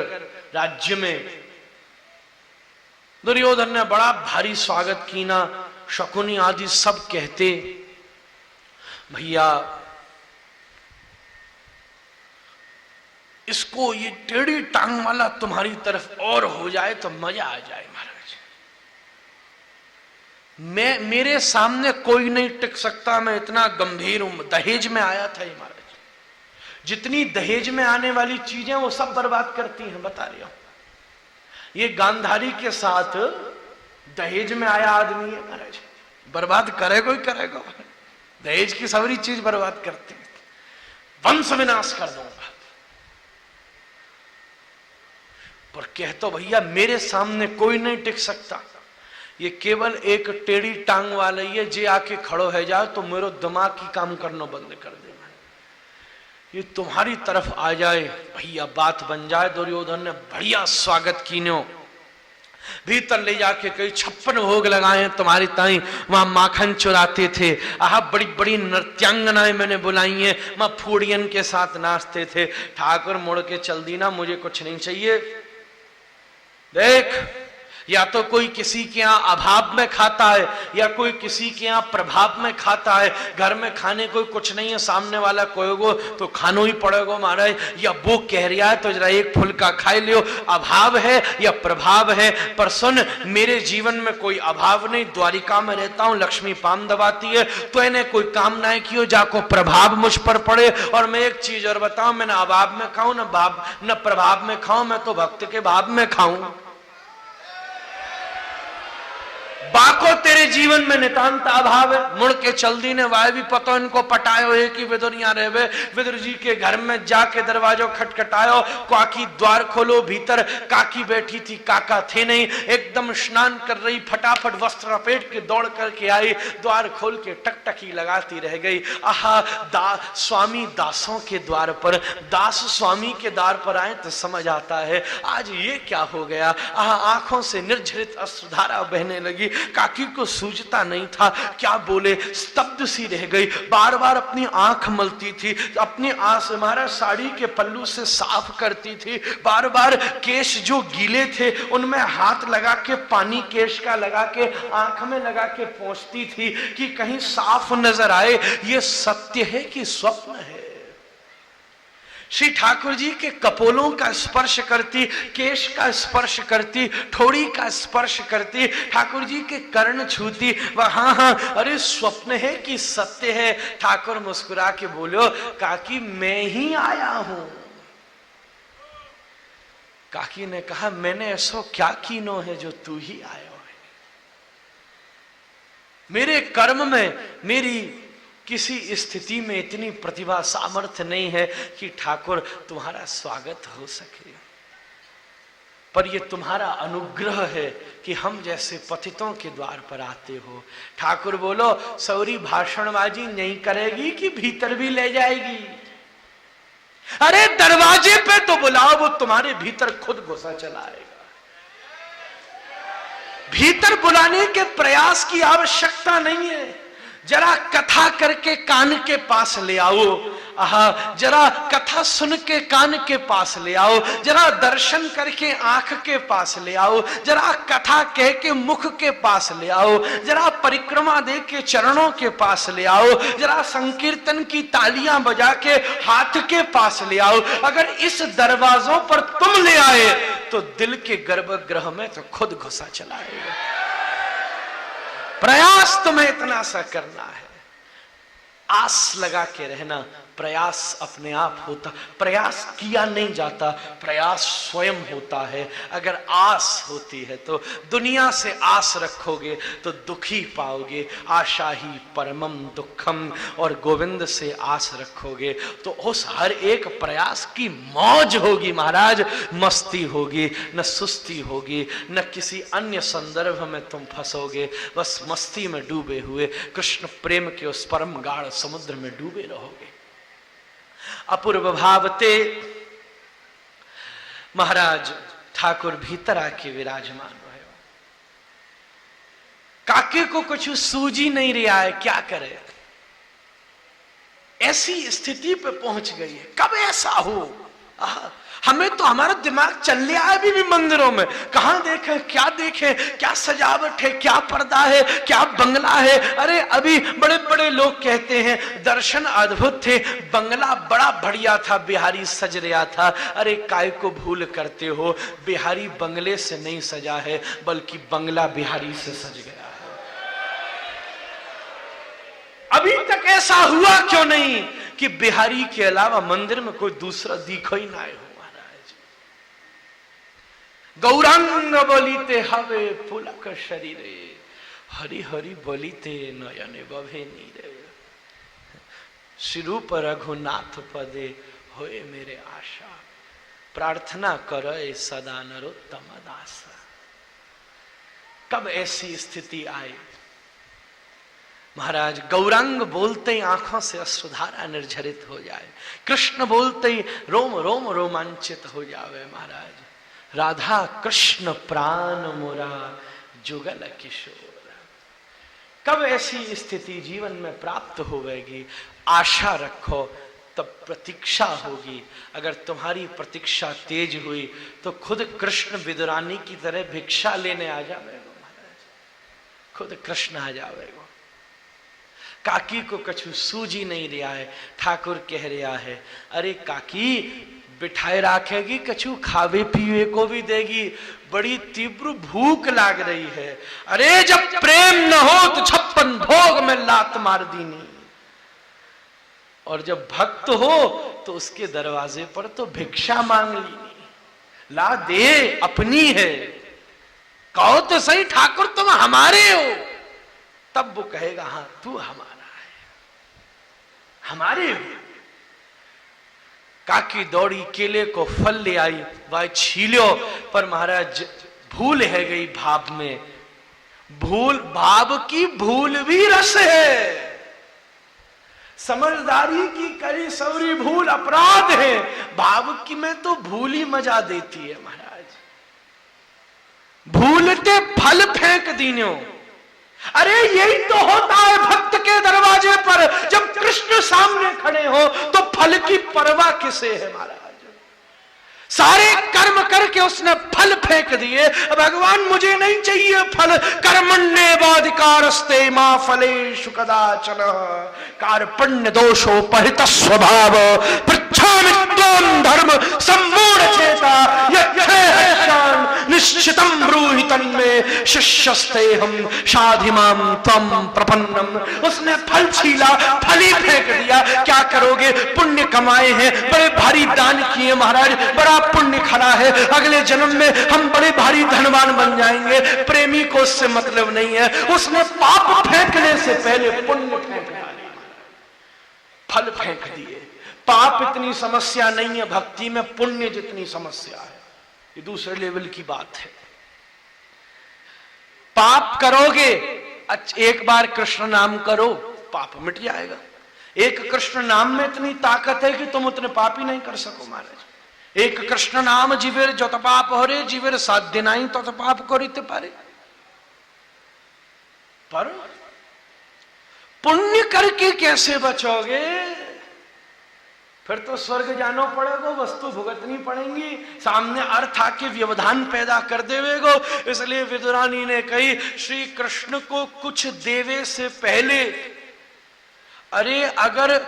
राज्य में। दुर्योधन ने बड़ा भारी स्वागत कीना, शकुनी आदि सब कहते भैया इसको ये टेढ़ी टांग वाला तुम्हारी तरफ और हो जाए तो मजा आ जाए। महाराज मेरे सामने कोई नहीं टिक सकता, मैं इतना गंभीर हूं। दहेज में आया था ये महाराज, जितनी दहेज में आने वाली चीजें वो सब बर्बाद करती हैं, बता रही हूं। ये गांधारी के साथ दहेज में आया आदमी है महाराज, बर्बाद करेगा ही करेगा। दहेज की सारी चीज बर्बाद करती है, वंश विनाश कर दूंगा। पर कह तो भैया मेरे सामने कोई नहीं टिक सकता, ये केवल एक टेढ़ी टांग वाला ही है, जे आके खड़ो है जाए तो मेरे दिमाग की काम करना बंद कर देना, ये तुम्हारी तरफ आ जाए भैया बात बन जाए। दुर्योधन ने बढ़िया स्वागत कीनो, भीतर ले जाके कई 56 भोग लगाए तुम्हारी ताई, वहां माखन चुराते थे, आहा बड़ी बड़ी नृत्यांगनाएं मैंने बुलाई हैं, वहां फूड़ियन के साथ नाचते थे। ठाकुर मुड़ के चल दी ना, मुझे कुछ नहीं चाहिए। देख, या तो कोई किसी के यहाँ अभाव में खाता है या कोई किसी के यहाँ प्रभाव में खाता है। घर में खाने कोई कुछ नहीं है, सामने वाला कोएगो तो खानो ही पड़ेगो महाराज, या वो कह रहा है तो जरा एक फुल्का खाई लियो, अभाव है या प्रभाव है। पर सुन, मेरे जीवन में कोई अभाव नहीं, द्वारिका में रहता हूं, लक्ष्मी पाम दबाती है, तो इन्हें कोई काम ना कियो जाको प्रभाव मुझ पर पड़े। और मैं एक चीज और बताऊं, मैं न अभाव में खाऊं न प्रभाव में खाऊं, मैं तो भक्त के भाव में खाऊं। बाको तेरे जीवन में नितांत अभाव है। मुड़ के चल दी ने वाय भी पतो इनको पटायो, एक ही विदुरिया रहे। विदुर जी के घर में जाके दरवाजो खटखटायो, काकी द्वार खोलो। भीतर काकी बैठी थी, काका थे नहीं, एकदम स्नान कर रही, फटाफट वस्त्र लपेट के दौड़ करके आई, द्वार खोल के टकटकी लगाती रह गई। आहा, स्वामी दासों के द्वार पर, दास स्वामी के द्वार पर आए तो समझ आता है आज ये क्या हो गया। आहा, आंखों से निर्झरित अश्रुधारा बहने लगी। काकी को सूझता नहीं था क्या बोले, स्तब्ध सी रह गई, बार बार अपनी आंख मलती थी, अपनी आंख हमारा साड़ी के पल्लू से साफ करती थी, बार बार केश जो गीले थे उनमें हाथ लगा के, पानी केश का लगा के आंख में लगा के पोंछती थी कि कहीं साफ नजर आए। ये सत्य है कि स्वप्न है। श्री ठाकुर जी के कपोलों का स्पर्श करती, केश का स्पर्श करती, ठोड़ी का स्पर्श करती, ठाकुर जी के कर्ण छूती, वह हाँ हाँ अरे स्वप्न है कि सत्य है। ठाकुर मुस्कुरा के बोलो, काकी मैं ही आया हूं। काकी ने कहा, मैंने ऐसा क्या कीनो है जो तू ही आयो है। मेरे कर्म में, मेरी किसी स्थिति में इतनी प्रतिभा सामर्थ्य नहीं है कि ठाकुर तुम्हारा स्वागत हो सके, पर यह तुम्हारा अनुग्रह है कि हम जैसे पतितों के द्वार पर आते हो। ठाकुर बोलो, सौरी भाषणबाजी नहीं करेगी कि भीतर भी ले जाएगी? अरे दरवाजे पे तो बुलाओ, वो तुम्हारे भीतर खुद घुसा चला आएगा। भीतर बुलाने के प्रयास की आवश्यकता नहीं है, जरा कथा करके कान के पास ले आओ। आहा, जरा कथा सुन के कान के पास ले आओ, जरा दर्शन करके आंख के पास ले आओ, जरा कथा कह के मुख के पास ले आओ, जरा परिक्रमा दे के चरणों के पास ले आओ, जरा संकीर्तन की तालियां बजा के हाथ के पास ले आओ। अगर इस दरवाजों पर तुम ले आए तो दिल के गर्भगृह में तो खुद घुसा चला आएगा। प्रयास तुम्हें इतना सा करना है, आस लगा के रहना। प्रयास अपने आप होता, प्रयास किया नहीं जाता, प्रयास स्वयं होता है। अगर आस होती है तो दुनिया से आस रखोगे तो दुखी पाओगे, आशा ही परमम दुखम। और गोविंद से आस रखोगे तो उस हर एक प्रयास की मौज होगी महाराज, मस्ती होगी, न सुस्ती होगी, न किसी अन्य संदर्भ में तुम फंसोगे। बस मस्ती में डूबे हुए कृष्ण प्रेम के उस परम गाढ़ समुद्र में डूबे रहोगे। अपूर्व भावते महाराज ठाकुर भीतर आके विराजमान हुए। काके को कुछ सूझी नहीं रहा है, क्या करे, ऐसी स्थिति पे पहुंच गई है। कब ऐसा हो, हमें तो हमारा दिमाग चल रहा है अभी भी मंदिरों में, कहां देखें क्या देखें, क्या सजावट है, क्या पर्दा है, क्या बंगला है। अरे अभी बड़े बड़े लोग कहते हैं दर्शन अद्भुत थे, बंगला बड़ा बढ़िया था, बिहारी सज रहा था। अरे काय को भूल करते हो, बिहारी बंगले से नहीं सजा है बल्कि बंगला बिहारी से सज गया है। अभी तक ऐसा हुआ क्यों नहीं कि बिहारी के अलावा मंदिर में कोई दूसरा दिखो ही ना आए हो। गौरांग बोलीते हवे पुलक शरीरे, हरि हरि बोलीते नयने बभे नीरे। शिरूप रघुनाथ पदे होए मेरे आशा, प्रार्थना करो सदा नरोत्तम दास। कब ऐसी स्थिति आए महाराज, गौरांग बोलते ही आंखों से अश्रुधारा निर्झरित हो जाए, कृष्ण बोलते ही रोम रोम रोमांचित हो जावे महाराज। राधा कृष्ण प्राण मोरा जुगल किशोर। कब ऐसी स्थिति जीवन में प्राप्त होगी? आशा रखो तब प्रतीक्षा होगी। अगर तुम्हारी प्रतीक्षा तेज हुई तो खुद कृष्ण विदुरानी की तरह भिक्षा लेने आ जावेगो महाराज, खुद कृष्ण आ जावेगो। काकी को कछु सूझी नहीं रहा है, ठाकुर कह रहा है अरे काकी बिठाए रखेगी, कछु खावे पीवे को भी देगी, बड़ी तीव्र भूख लाग रही है। अरे जब प्रेम न हो तो 56 भोग में लात मार दीनी, और जब भक्त हो तो उसके दरवाजे पर तो भिक्षा मांग लीनी। ला दे अपनी है, कहो तो सही ठाकुर तुम हमारे हो, तब वो कहेगा हाँ तू हमारा है, हमारे हो। काकी दौड़ी केले को फल ले आई, वह छीलो, पर महाराज भूल है गई भाव में। भूल, भाव की भूल भी रस है। समझदारी की करी सवरी भूल अपराध है, भाव की में तो भूल ही मजा देती है महाराज। भूलते फल फेंक दीनो। अरे यही तो होता है भक्त के दरवाजे पर, जब कृष्ण सामने खड़े हो तो फल की परवाह किसे है महाराज। सारे कर्म करके उसने फल फेंक दिए, भगवान मुझे नहीं चाहिए फल। कर्मण्येवाधिकारस्ते मां फलेषु कदाचन कार्पण्य दोषोपहृत स्वभाव पृच्छामि त्वं धर्म सम्मूढ़ चेता यच्छेषान् निश्चितं ब्रूहि तन्मे शिष्यस्तेहं शाधिमां त्वं प्रपन्नम। उसने फल छीला, फल ही फेंक दिया। क्या करोगे? पुण्य कमाए हैं, बड़े भारी दान किए महाराज, बड़ा पुण्य खड़ा है, अगले जन्म में हम बड़े भारी धनवान बन जाएंगे। प्रेमी को उससे मतलब नहीं है, उसने पाप फेंकने से पहले पुण्य फेंक दिया, फल फेंक दिए। पाप इतनी समस्या नहीं है भक्ति में, पुण्य जितनी समस्या है, ये दूसरे लेवल की बात है। पाप करोगे, एक बार कृष्ण नाम करो, पाप मिट जाएगा। एक कृष्ण नाम में इतनी ताकत है कि तुम उतने पाप ही नहीं कर सको महाराज। एक कृष्ण नाम जीवेर जो तपाप हो रे, जीवेर साध्य नहीं तो तपाप करिते पारे। पर पुण्य करके कैसे बचोगे? फिर तो स्वर्ग जाना पड़ेगा, वस्तु भुगतनी पड़ेंगी, सामने अर्थ आके व्यवधान पैदा कर देवेगो। इसलिए विदुरानी ने कही श्री कृष्ण को कुछ देवे से पहले, अरे अगर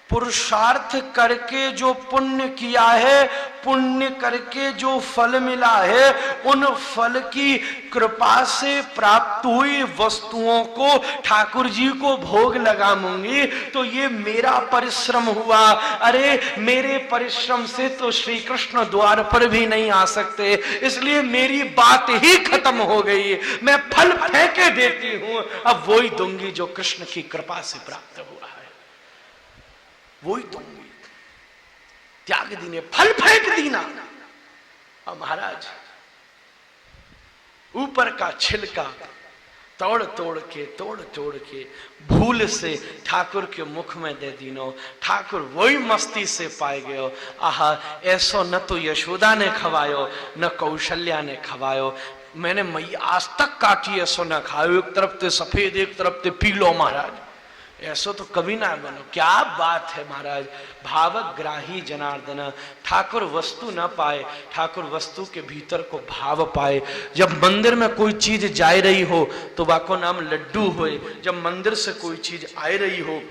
पुरुषार्थ करके जो पुण्य किया है, पुण्य करके जो फल मिला है, उन फल की कृपा से प्राप्त हुई वस्तुओं को ठाकुर जी को भोग लगाऊंगी तो ये मेरा परिश्रम हुआ। अरे मेरे परिश्रम से तो श्री कृष्ण द्वार पर भी नहीं आ सकते, इसलिए मेरी बात ही खत्म हो गई। मैं फल फेंके देती हूं, अब वही दूंगी जो कृष्ण की कृपा से प्राप्त हुआ है, वही दूंगी। त्याग दीने, फल फेंक दीना। और महाराज ऊपर का छिलका तोड़ तोड़ के भूल से ठाकुर के मुख में दे दीनो। ठाकुर वही मस्ती से पाए गयो। आहा, ऐसो न तो यशोदा ने खवायो न कौशल्या ने खवायो। मैंने मई आज तक काटी ऐसो न खायो। एक तरफ ते सफेद एक तरफ ते पीलो महाराज, ऐसो तो कभी ना बनो। क्या बात है महाराज, भावग्राही जनार्दन। ठाकुर वस्तु ना पाए, ठाकुर वस्तु के भीतर को भाव पाए। जब मंदिर में कोई चीज जा रही हो तो वाको नाम लड्डू होए, जब मंदिर से कोई चीज आ रही हो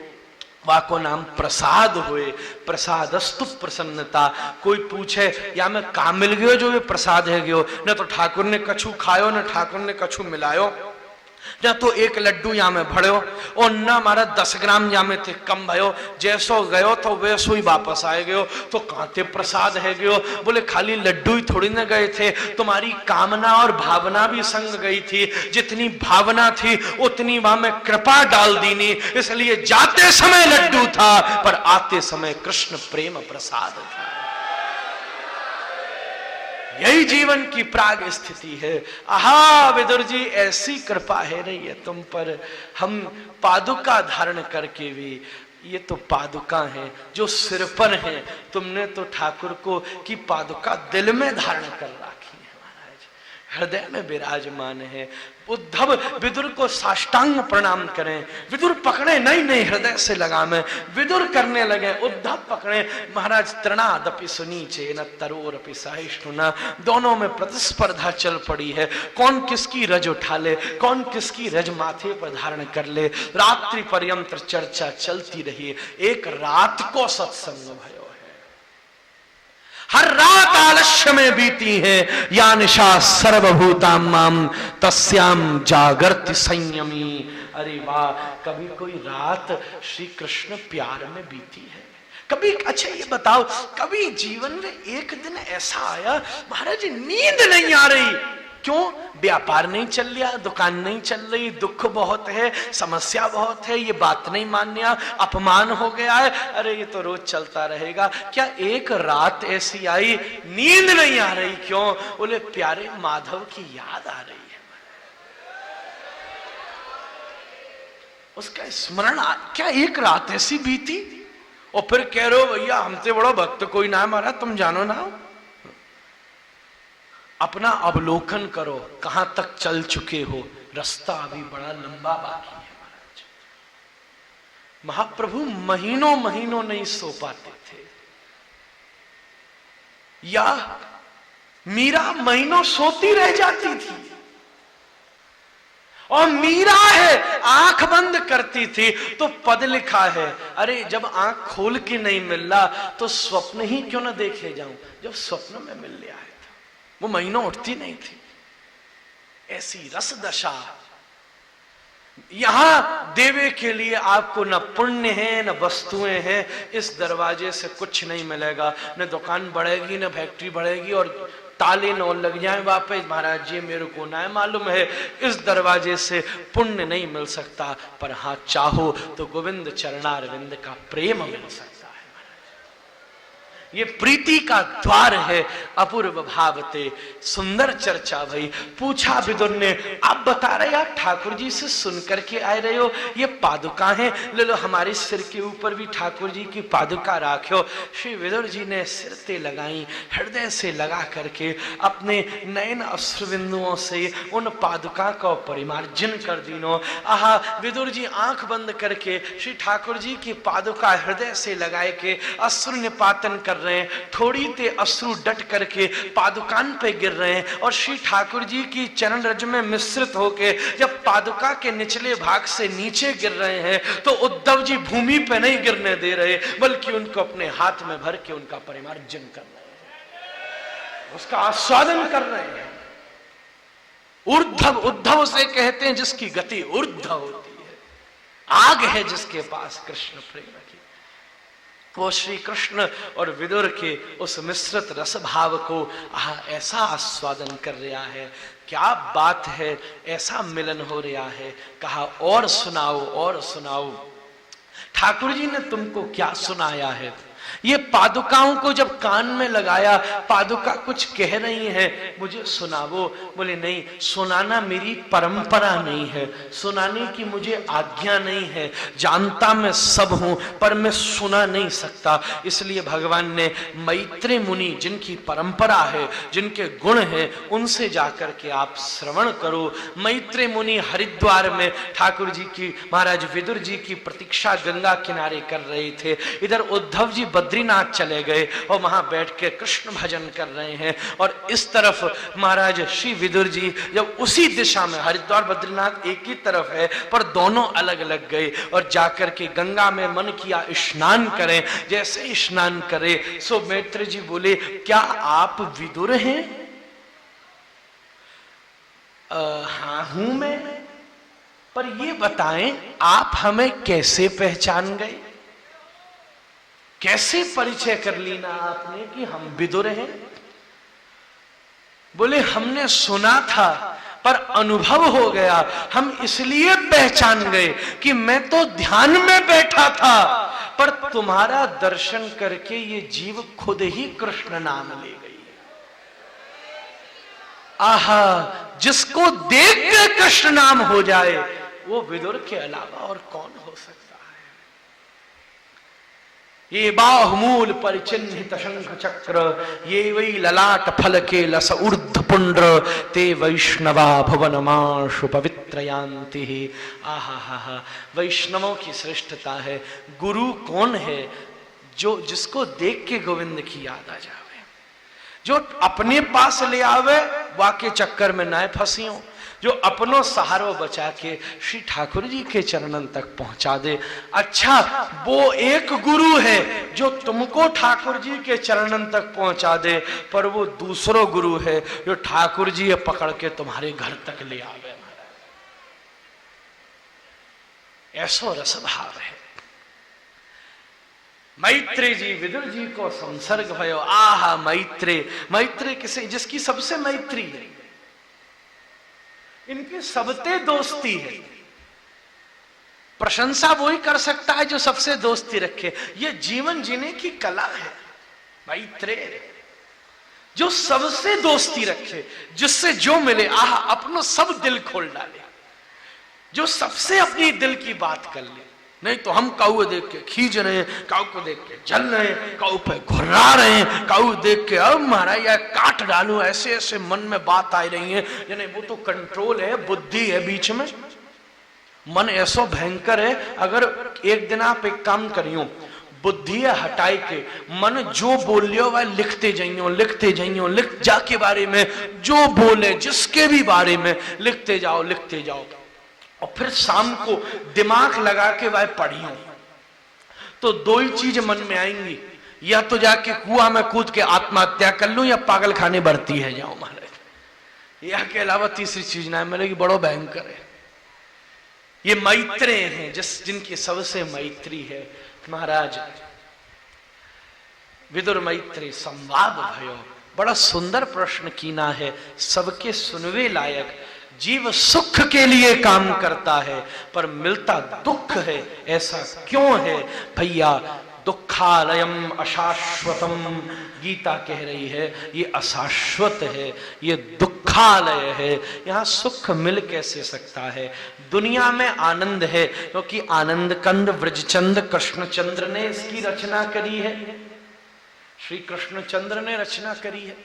वाको नाम प्रसाद होए। प्रसादस्तु प्रसन्नता। कोई पूछे या मैं का मिल गयो जो ये प्रसाद है गयो, न तो ठाकुर ने कछु खायो न ठाकुर ने कछु मिलायो, न तो एक लड्डू या में भड़ो और न हमारा 10 ग्राम या में थे कम भयो। जैसो गयो तो वैसो ही वापस आए गयो। तो कांते प्रसाद है गयो। बोले खाली लड्डू ही थोड़ी न गए थे, तुम्हारी कामना और भावना भी संग गई थी। जितनी भावना थी उतनी वहां में कृपा डाल दीनी। इसलिए जाते समय लड्डू था पर आते समय कृष्ण प्रेम प्रसाद था। यही जीवन की प्राग स्थिति है। आहा विदुर जी, ऐसी कृपा है रही है तुम पर, हम पादुका धारण करके भी, ये तो पादुका हैं जो सिर पर हैं, तुमने तो ठाकुर को की पादुका दिल में धारण कर राखी है महाराज, हृदय में विराजमान है। उद्धव विदुर को साष्टांग प्रणाम करें। विदुर पकड़े, नहीं नहीं हृदय से लगा में, विदुर करने लगे, उद्धव पकड़े। महाराज तृणादपि सुनीचे न तरोरपि सहिष्णुना, दोनों में प्रतिस्पर्धा चल पड़ी है, कौन किसकी रज उठा ले, कौन किसकी रज माथे पर धारण कर ले। रात्रि पर्यंत चर्चा चलती रही। एक रात को सत्संग भयो, हर रात आलस्य में बीती है। या निशा सर्वभूतां माम तस्याम जागर्ति संयमी। अरे वाह, कभी कोई रात श्री कृष्ण प्यार में बीती है कभी? अच्छा ये बताओ, कभी जीवन में एक दिन ऐसा आया महाराज नींद नहीं आ रही? क्यों? व्यापार नहीं चल रहा, दुकान नहीं चल रही, दुख बहुत है, समस्या बहुत है, ये बात नहीं मान्या, अपमान हो गया है। अरे ये तो रोज चलता रहेगा। क्या एक रात ऐसी आई नींद नहीं आ रही? क्यों? बोले प्यारे माधव की याद आ रही है, उसका स्मरण। क्या एक रात ऐसी बीती? और फिर कह रहे हो भैया हमसे बड़ा भक्त कोई ना है महाराज, तुम जानो ना। अपना अवलोकन करो, कहां तक चल चुके हो, रास्ता अभी बड़ा लंबा बाकी है महाराज। महाप्रभु महीनों महीनों नहीं सो पाते थे, या मीरा महीनों सोती रह जाती थी। और मीरा है आंख बंद करती थी तो पद लिखा है, अरे जब आंख खोल के नहीं मिल रहा तो स्वप्न ही क्यों ना देखे जाऊं। जब स्वप्न में मिल लिया है वो महीनों उठती नहीं थी। ऐसी रस दशा। यहां देवे के लिए आपको न पुण्य है न वस्तुएं हैं। इस दरवाजे से कुछ नहीं मिलेगा, न दुकान बढ़ेगी न फैक्ट्री बढ़ेगी, और ताले न लग जाए वापस। महाराज जी मेरे को ना मालूम है, इस दरवाजे से पुण्य नहीं मिल सकता, पर हाँ चाहो तो गोविंद चरणारविंद का प्रेम मिल सकता है। ये प्रीति का द्वार है। अपूर्व भावते सुंदर चर्चा भई। पूछा विदुर ने, आप बता रहे आप ठाकुर जी से सुन करके आए रहे हो, ये पादुका हैं, ले लो हमारे सिर के ऊपर भी ठाकुर जी की पादुका राख्यो। श्री विदुर जी ने सिर ते लगाई, हृदय से लगा करके अपने नयन अश्रुबिंदुओं से उन पादुका को परिमार्जन कर दीनो। आहा विदुर जी आंख बंद करके श्री ठाकुर जी की पादुका हृदय से लगाए के अश्रु निपातन कर रहे हैं। थोड़ी ते अश्रु डट करके पादुकान पे गिर रहे हैं और श्री ठाकुर जी की चरण रज में मिश्रित होके जब पादुका के निचले भाग से नीचे गिर रहे हैं तो उद्धव जी भूमि पे नहीं गिरने दे रहे, बल्कि उनको अपने हाथ में भर के उनका परिमार्जन कर रहे हैं, उसका आस्वादन कर रहे हैं। ऊर्ध्व, उद्धव से कहते हैं जिसकी गति ऊर्ध्व होती है, आग है जिसके पास कृष्ण प्रेम की। वो श्री कृष्ण और विदुर के उस मिश्रित रस भाव को ऐसा आस्वादन कर रहा है। क्या बात है, ऐसा मिलन हो रहा है। कहा और सुनाओ और सुनाओ। ठाकुर जी ने तुमको क्या सुनाया है? ये पादुकाओं को जब कान में लगाया, पादुका कुछ कह रही है, मुझे सुनावो। बोले नहीं, सुनाना मेरी परंपरा नहीं है, सुनाने की मुझे आज्ञा नहीं है। जानता मैं सब हूं पर मैं सुना नहीं सकता। इसलिए भगवान ने मैत्रेय मुनि जिनकी परंपरा है, जिनके गुण हैं, उनसे जाकर के आप श्रवण करो। मैत्रेय मुनि हरिद्वार में ठाकुर जी की, महाराज विदुर जी की प्रतीक्षा गंगा किनारे कर रहे थे। इधर उद्धव जी बद्रीनाथ चले गए और वहां बैठ के कृष्ण भजन कर रहे हैं। और इस तरफ महाराज श्री विदुर जी जब उसी दिशा में, हरिद्वार बद्रीनाथ एक ही तरफ है पर दोनों अलग अलग गए और जाकर के गंगा में मन किया स्नान करें। जैसे स्नान करे सो मैत्रेय जी बोले, क्या आप विदुर हैं? हाँ हूं मैं, पर ये बताएं आप हमें कैसे पहचान गए, कैसे परिचय कर लीना आपने कि हम विदुर हैं? बोले हमने सुना था पर अनुभव हो गया, हम इसलिए पहचान गए कि मैं तो ध्यान में बैठा था पर तुम्हारा दर्शन करके ये जीव खुद ही कृष्ण नाम ले गई। आहा, जिसको देख के कृष्ण नाम हो जाए वो विदुर के अलावा और कौन हो सकता है। ये बाहुमूल परिचिन्हित शंख चक्र, ये वही ललाट फल के लस ऊर्ध्व पुंड्र, ते वैष्णवा भुवन माशु पवित्रयांति। आहा हा हा, वैष्णवों की श्रेष्ठता है। गुरु कौन है? जो जिसको देख के गोविंद की याद आ जावे, जो अपने पास ले आवे, वाके चक्कर में ना फंसियो, जो अपनों सहारो बचा के श्री ठाकुर जी के चरणन तक पहुंचा दे। अच्छा, वो एक गुरु है जो तुमको ठाकुर जी के चरणन तक पहुंचा दे, पर वो दूसरो गुरु है जो ठाकुर जी पकड़ के तुम्हारे घर तक ले आवे। ऐसो रस भाव है। मैत्रेय जी विदुर जी को संसर्ग भयो। आहा, मैत्रेय, मैत्रेय किसे? जिसकी सबसे मैत्री है, इनके सबते दोस्ती है। प्रशंसा वही कर सकता है जो सबसे दोस्ती रखे। ये जीवन जीने की कला है। मैत्रेय जो सबसे दोस्ती रखे, जिससे जो मिले आहा अपनो सब दिल खोल डाले, जो सबसे अपनी दिल की बात कर ले। नहीं तो हम काऊ देख के खींच रहे हैं, काऊ को देख के जल रहे हैं, काऊ पे घुर्रा रहे हैं, काऊ देख के अब महाराज या काट डालू, ऐसे ऐसे मन में बात आ रही है। यानी वो तो कंट्रोल है, बुद्धि है बीच में। मन ऐसा भयंकर है, अगर एक दिन आप एक काम करियो, बुद्धि हटाई के मन जो बोलियो वह लिखते जाइयो, लिखते जाइयो, लिख जा के बारे में जो बोले, जिसके भी बारे में लिखते जाओ, लिखते जाओ। और फिर शाम को दिमाग लगा के वह पढ़ियो, तो दो ही चीज मन में आएंगी, या तो जाके कुआं में कूद के आत्महत्या कर लूं, या पागल खाने भर्ती है जाओ महाराज। या के अलावा तीसरी चीज ना मिलेगी। बड़ो भयंकर है। ये मैत्रेय हैं जिनकी सबसे मैत्री है। महाराज विदुर मैत्रेय संवाद भयो। बड़ा सुंदर प्रश्न कीना है, सबके सुनवे लायक। जीव सुख के लिए काम करता है पर मिलता दुख है, ऐसा क्यों है भैया? दुखालयम अशाश्वतम, गीता कह रही है ये अशाश्वत है, ये दुखालय है। यहाँ सुख मिल कैसे सकता है? दुनिया में आनंद है क्योंकि आनंद कंद व्रजचंद कृष्णचंद्र ने इसकी रचना करी है। श्री कृष्णचंद्र ने रचना करी है।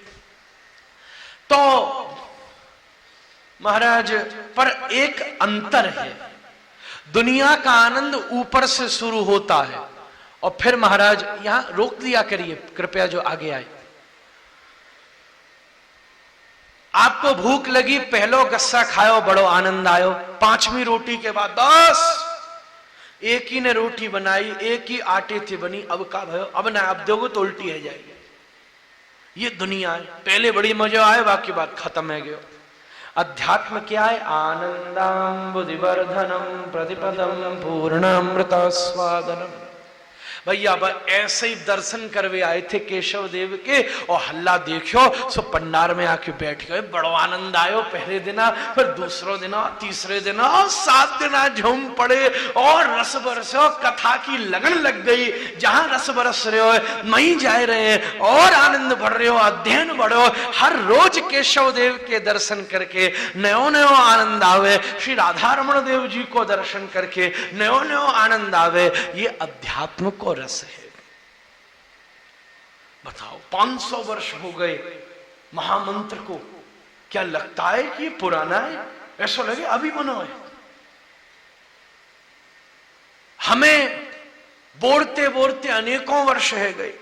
तो महाराज पर एक अंतर है, दुनिया का आनंद ऊपर से शुरू होता है और फिर महाराज यहां रोक दिया करिए कृपया, जो आगे आए। आपको भूख लगी, पहलो गस्सा खाओ, बड़ो आनंद आयो। 5वीं रोटी के बाद 10, एक ही ने रोटी बनाई, एक ही आटे से बनी, अब का भयो? अब ना, अब दोगे तो उल्टी है जाएगी। ये दुनिया है। पहले बड़ी मजा आए, बाकी बात खत्म है गयो। अध्यात्म क्या है? आनंदांबुधिवर्धनम प्रतिपदम पूर्णामृतास्वादनम। भैया ऐसे ही दर्शन करवे आए थे केशव देव के, और हल्ला देखियो सो पंडार में आके बैठ गए। बड़ो आनंद आयो पहले दिना, फिर दूसरो दिना, तीसरे दिना, 7 दिना झूम पड़े और रस बरसो, कथा की लगन लग गई। जहां रस बरस रहे हो वहीं जा रहे हैं और आनंद बढ़ रहे हो, अध्ययन बढ़ो। हर रोज केशव देव के दर्शन करके नयो नयो आनंद आवे। श्री राधा रमण देव जी को दर्शन करके नयो नयो आनंद आवे। ये अध्यात्म को रस है। बताओ 500 वर्ष हो गए महामंत्र को, क्या लगता है कि पुराना है? ऐसा लगे अभी बना है। हमें बोलते बोलते अनेकों वर्ष है गए,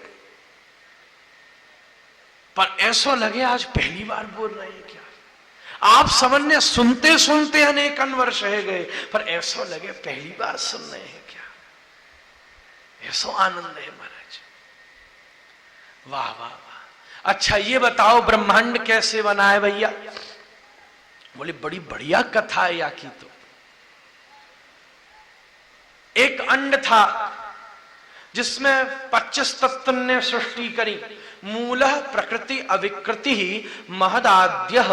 पर ऐसा लगे आज पहली बार बोल रहे हैं क्या? आप सबने सुनते सुनते अनेकन वर्ष है गए, पर ऐसा लगे पहली बार सुन रहे हैं क्या? ऐसा आनंद है महाराज। वाह वाह वाह। अच्छा ये बताओ ब्रह्मांड कैसे बना है भैया? बोले बड़ी बढ़िया कथा है या की। तो एक अंड था जिसमें 25 तत्व ने सृष्टि करी। मूलः प्रकृति अविकृति महदाद्य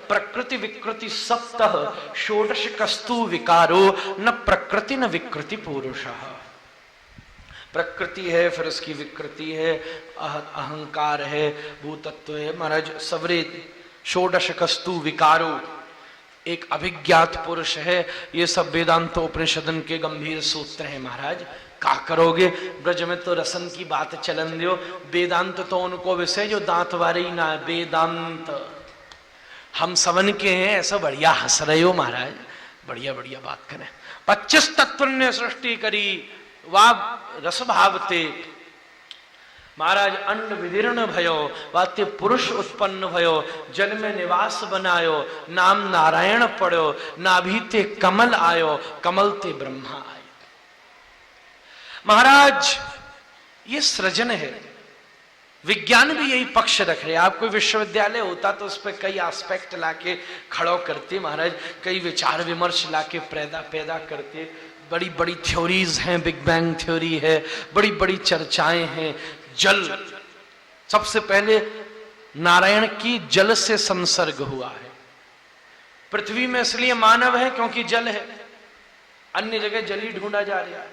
प्रकृति विकृति सप्तः षोडश कस्तु विकारो न प्रकृति न विकृति पुरुषः। प्रकृति है, फिर उसकी विकृति है, अहंकार है, भूतत्व है। महाराज सवरे षोडश कस्तु विकारो, एक अभिज्ञात पुरुष है। ये सब वेदांतोपनिषदन के गंभीर सूत्र हैं महाराज। का करोगे, ब्रज में तो रसन की बात चलन दियो, वेदांत तो उनको विषय जो दांत वारी ना, वेदांत हम सवन के हैं। ऐसा बढ़िया हंस रहे हो महाराज, बढ़िया बढ़िया बात करें। 25 तत्व ने सृष्टि करी, वा रस भावते महाराज अंड विदीर्ण भयो, वाते पुरुष उत्पन्न भयो, जल में निवास बनायो, नाम नारायण पढ़ो, नाभीते कमल आयो, कमल ते ब्रह्मा आयो। महाराज ये सृजन है। विज्ञान भी यही पक्ष रख रहे। आप कोई विश्वविद्यालय होता तो उस पर कई एस्पेक्ट लाके खड़ो करते महाराज, कई विचार विमर्श लाके पैदा करते। बड़ी बड़ी थ्योरीज हैं, बिग बैंग थ्योरी है, बड़ी बड़ी चर्चाएं हैं। जल, सबसे पहले नारायण की जल से संसर्ग हुआ है। पृथ्वी में इसलिए मानव है क्योंकि जल है, अन्य जगह जल ही ढूंढा जा रहा है।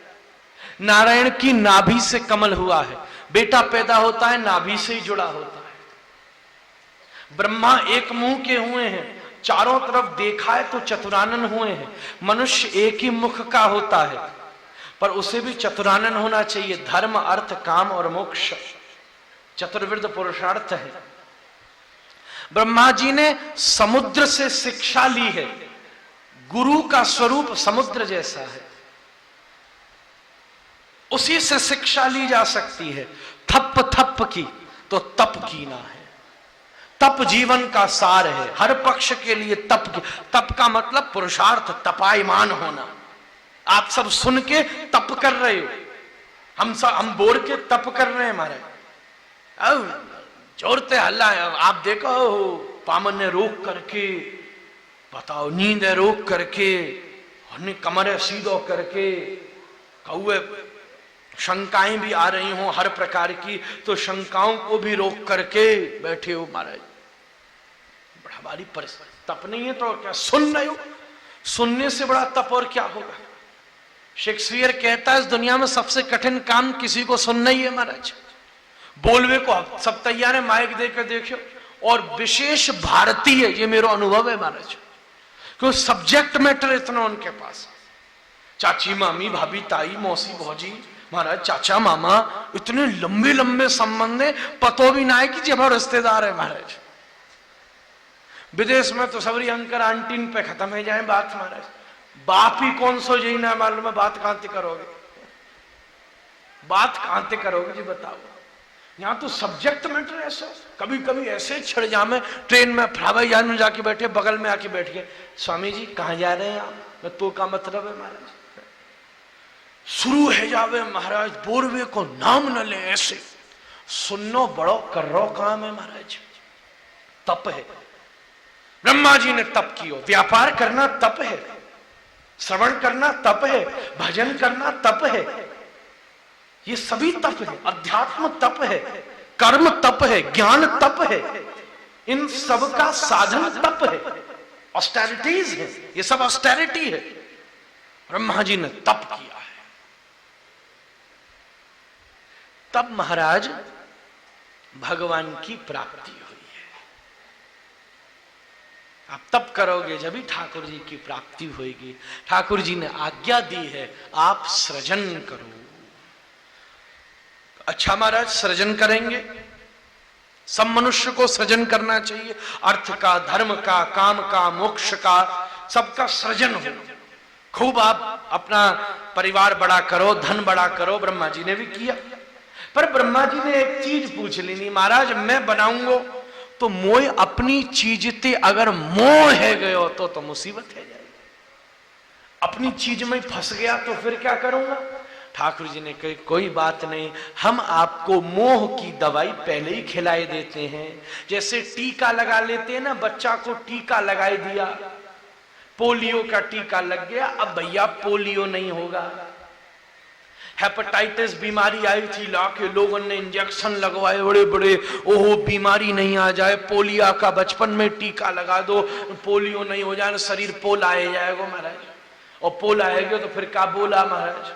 नारायण की नाभि से कमल हुआ है, बेटा पैदा होता है नाभि से ही जुड़ा होता है। ब्रह्मा एक मुंह के हुए हैं, चारों तरफ देखा है तो चतुरानन हुए हैं। मनुष्य एक ही मुख का होता है, पर उसे भी चतुरानन होना चाहिए। धर्म, अर्थ, काम और मोक्ष चतुर्विध पुरुषार्थ है। ब्रह्मा जी ने समुद्र से शिक्षा ली है। गुरु का स्वरूप समुद्र जैसा है, उसी से शिक्षा ली जा सकती है। थप थप की तो तप कीना है। तप जीवन का सार है, हर पक्ष के लिए तप का मतलब पुरुषार्थ, तपायमान होना। आप सब सुन के तप कर रहे हो, हम बोल के तप कर रहे हैं हमारे। अब जोरते हल्ला है। आप देखो पामन ने रोक करके, बताओ नींद है रोक करके, कमरे सीधो करके, कौए शंकाएं भी आ रही हो हर प्रकार की, तो शंकाओं को भी रोक करके बैठे हो महाराज। बड़ा भारी परिस्थिति। तप नहीं है तो क्या सुन रहे हो? सुनने से बड़ा तप और क्या होगा? शेक्सपियर कहता है इस दुनिया में सबसे कठिन काम किसी को सुनना ही है महाराज। बोलवे को सब तैयार है, माइक देकर देखो। और विशेष भारतीय, ये मेरा अनुभव है महाराज, क्योंकि सब्जेक्ट मैटर इतना उनके पास। चाची, मामी, भाभी, ताई, मौसी, भौजी महाराज, चाचा, मामा, इतने लंबे लंबे संबंध है, पतो भी ना है कि जब रिश्तेदार है महाराज। विदेश में तो सबरी अंकर आंटीन पे खत्म है जाए बात महाराज। बाप ही कौन सो जी ना मालूम है, बात कहां से करोगे? बात कहां से करोगे जी बताओ? यहाँ तो सब्जेक्ट मैटर ऐसा, कभी कभी ऐसे छिड़ जामे ट्रेन में, हवाई जहाज में जाके बैठे, बगल में आके बैठ गए, स्वामी जी कहाँ जा रहे हैं आप? मैं तो का मतलब है महाराज। शुरू है जावे महाराज, बोरवे को नाम न ले, ऐसे सुनो बड़ो कर रो काम है महाराज। तप है। ब्रह्मा जी ने तप कियो। व्यापार करना तप है, श्रवण करना तप है, भजन करना तप है, ये सभी तप है। अध्यात्म तप है, कर्म तप है, ज्ञान तप है, इन सब का साधन तप है, ऑस्टेरिटीज है, ये सब ऑस्टेरिटी है। ब्रह्मा जी ने तप किया है। तब महाराज भगवान की प्राप्ति हुई है। आप तप करोगे जब भी ठाकुर जी की प्राप्ति होगी। ठाकुर जी ने आज्ञा दी है आप सृजन करो। अच्छा महाराज, सृजन करेंगे, सब मनुष्य को सृजन करना चाहिए। अर्थ का, धर्म का, काम का, मोक्ष का, सबका सृजन हो। खूब आप अपना परिवार बड़ा करो, धन बड़ा करो। ब्रह्मा जी ने भी किया, पर ब्रह्मा जी ने एक चीज पूछ ली नहीं, महाराज मैं बनाऊंगा तो मोह अपनी चीजते अगर मोह है गयो तो मुसीबत है जाएगी। अपनी चीज में फंस गया तो फिर क्या करूंगा? ठाकुर जी ने कही कोई बात नहीं, हम आपको मोह की दवाई पहले ही खिलाई देते हैं। जैसे टीका लगा लेते हैं ना, बच्चा को टीका लगाई दिया, पोलियो का टीका लग गया, अब भैया पोलियो नहीं होगा। हेपेटाइटिस बीमारी आई थी, लाके लोगों ने इंजेक्शन लगवाए बड़े बड़े, ओहो बीमारी नहीं आ जाए, पोलियो का बचपन में टीका लगा दो, पोलियो नहीं हो जाए, शरीर पोल आ जाएगा महाराज। और पोल आएगा तो फिर क्या बोला महाराज?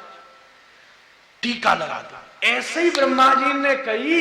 टीका लगा दो। ऐसे ही ब्रह्मा जी ने कही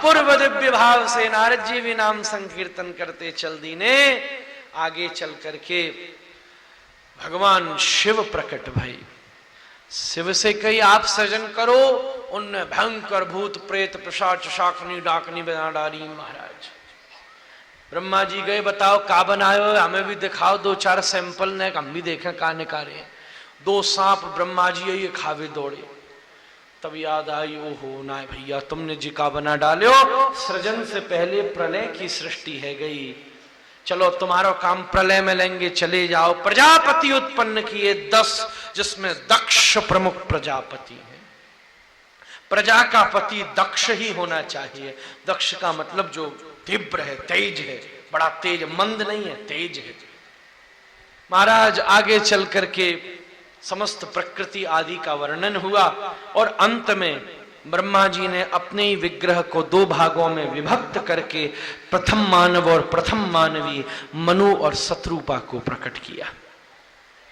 अपूर्व दिव्य भाव से नारद जी भी नाम संकीर्तन करते चल दीने। आगे चल करके भगवान शिव प्रकट भई। शिव से कही आप सृजन करो, उनने भयंकर भूत प्रेत पिशाच शाकनी डाकनी बना डाली। महाराज ब्रह्मा जी गए, बताओ का बनायो, हमें भी दिखाओ 2-4 सैंपल ने, हम भी देखें का निकाले। 2 सांप ब्रह्मा जी ये खावे दौड़े। तब याद आई, ओहो ना भैया तुमने जी का बना डालो, सृजन से पहले प्रलय की सृष्टि है गई। चलो तुम्हारा काम प्रलय में लेंगे, चले जाओ। प्रजापति उत्पन्न किए 10, जिसमें दक्ष प्रमुख प्रजापति है। प्रजा का पति दक्ष ही होना चाहिए। दक्ष का मतलब जो तीव्र है, तेज है, बड़ा तेज, मंद नहीं है, तेज है। महाराज आगे चल करके समस्त प्रकृति आदि का वर्णन हुआ और अंत में ब्रह्मा जी ने अपने ही विग्रह को 2 भागों में विभक्त करके प्रथम मानव और प्रथम मानवी मनु और शत्रुपा को प्रकट किया।